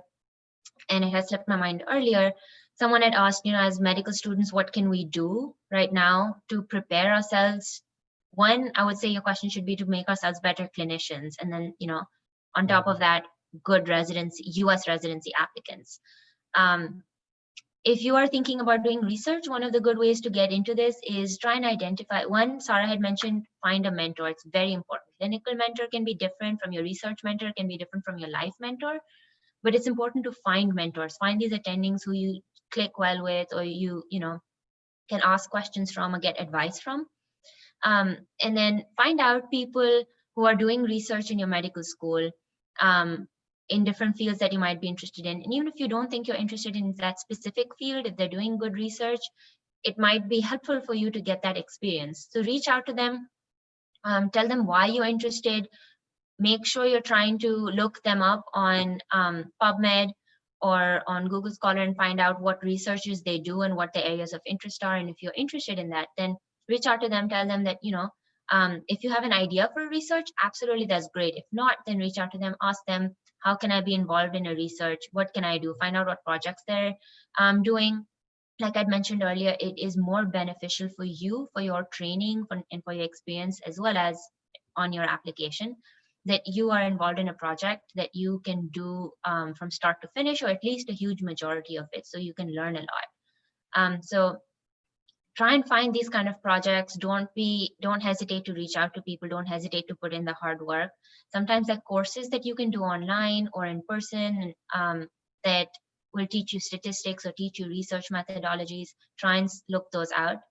And it has slipped my mind earlier. Someone had asked, as medical students, what can we do right now to prepare ourselves? One, I would say your question should be to make ourselves better clinicians. And then, on top of that, good residency, US residency applicants. If you are thinking about doing research, one of the good ways to get into this is try and identify. One, Sarah had mentioned, find a mentor. It's very important. Clinical mentor can be different from your research mentor, can be different from your life mentor, but it's important to find mentors, find these attendings who you click well with, or you can ask questions from or get advice from. And then find out people who are doing research in your medical school, in different fields that you might be interested in. And even if you don't think you're interested in that specific field, if they're doing good research, it might be helpful for you to get that experience. So reach out to them, tell them why you're interested. Make sure you're trying to look them up on PubMed or on Google Scholar and find out what researches they do and what their areas of interest are. And if you're interested in that, then reach out to them, tell them that, if you have an idea for research, absolutely, that's great. If not, then reach out to them, ask them, how can I be involved in a research? What can I do? Find out what projects they're doing. Like I'd mentioned earlier, it is more beneficial for you, for your training and for your experience, as well as on your application, that you are involved in a project that you can do from start to finish, or at least a huge majority of it, so you can learn a lot. So try and find these kind of projects. Don't hesitate to reach out to people. Don't hesitate to put in the hard work. Sometimes there are courses that you can do online or in person that will teach you statistics or teach you research methodologies. Try and look those up.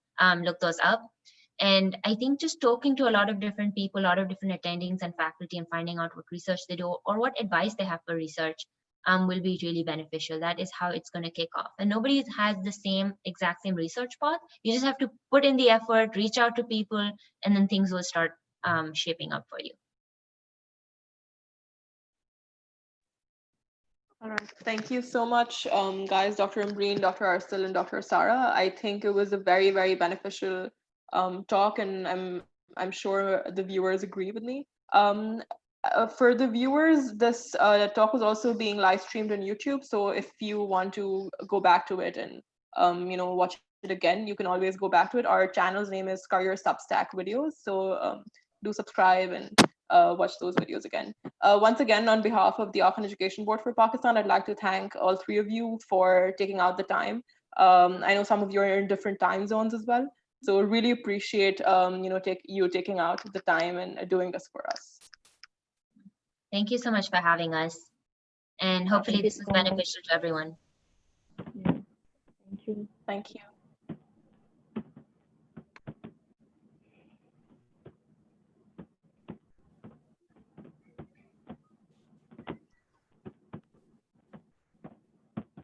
And I think just talking to a lot of different people, a lot of different attendings and faculty, and finding out what research they do or what advice they have for research will be really beneficial. That is how it's going to kick off. And nobody has the exact same research path. You just have to put in the effort, reach out to people, and then things will start shaping up for you. All right, thank you so much, guys, Dr. Ambreen, Dr. Arcel, and Dr. Sarah. I think it was a very, very beneficial talk, and I'm sure the viewers agree with me. For the viewers, this talk was also being live streamed on YouTube. So if you want to go back to it and watch it again, you can always go back to it. Our channel's name is Career Substack Videos. So do subscribe and watch those videos again. Once again, on behalf of the Afghan Education Board for Pakistan, I'd like to thank all three of you for taking out the time. I know some of you are in different time zones as well. So really appreciate you taking out the time and doing this for us. Thank you so much for having us. And hopefully this was beneficial to everyone. Yeah. Thank you. Thank you.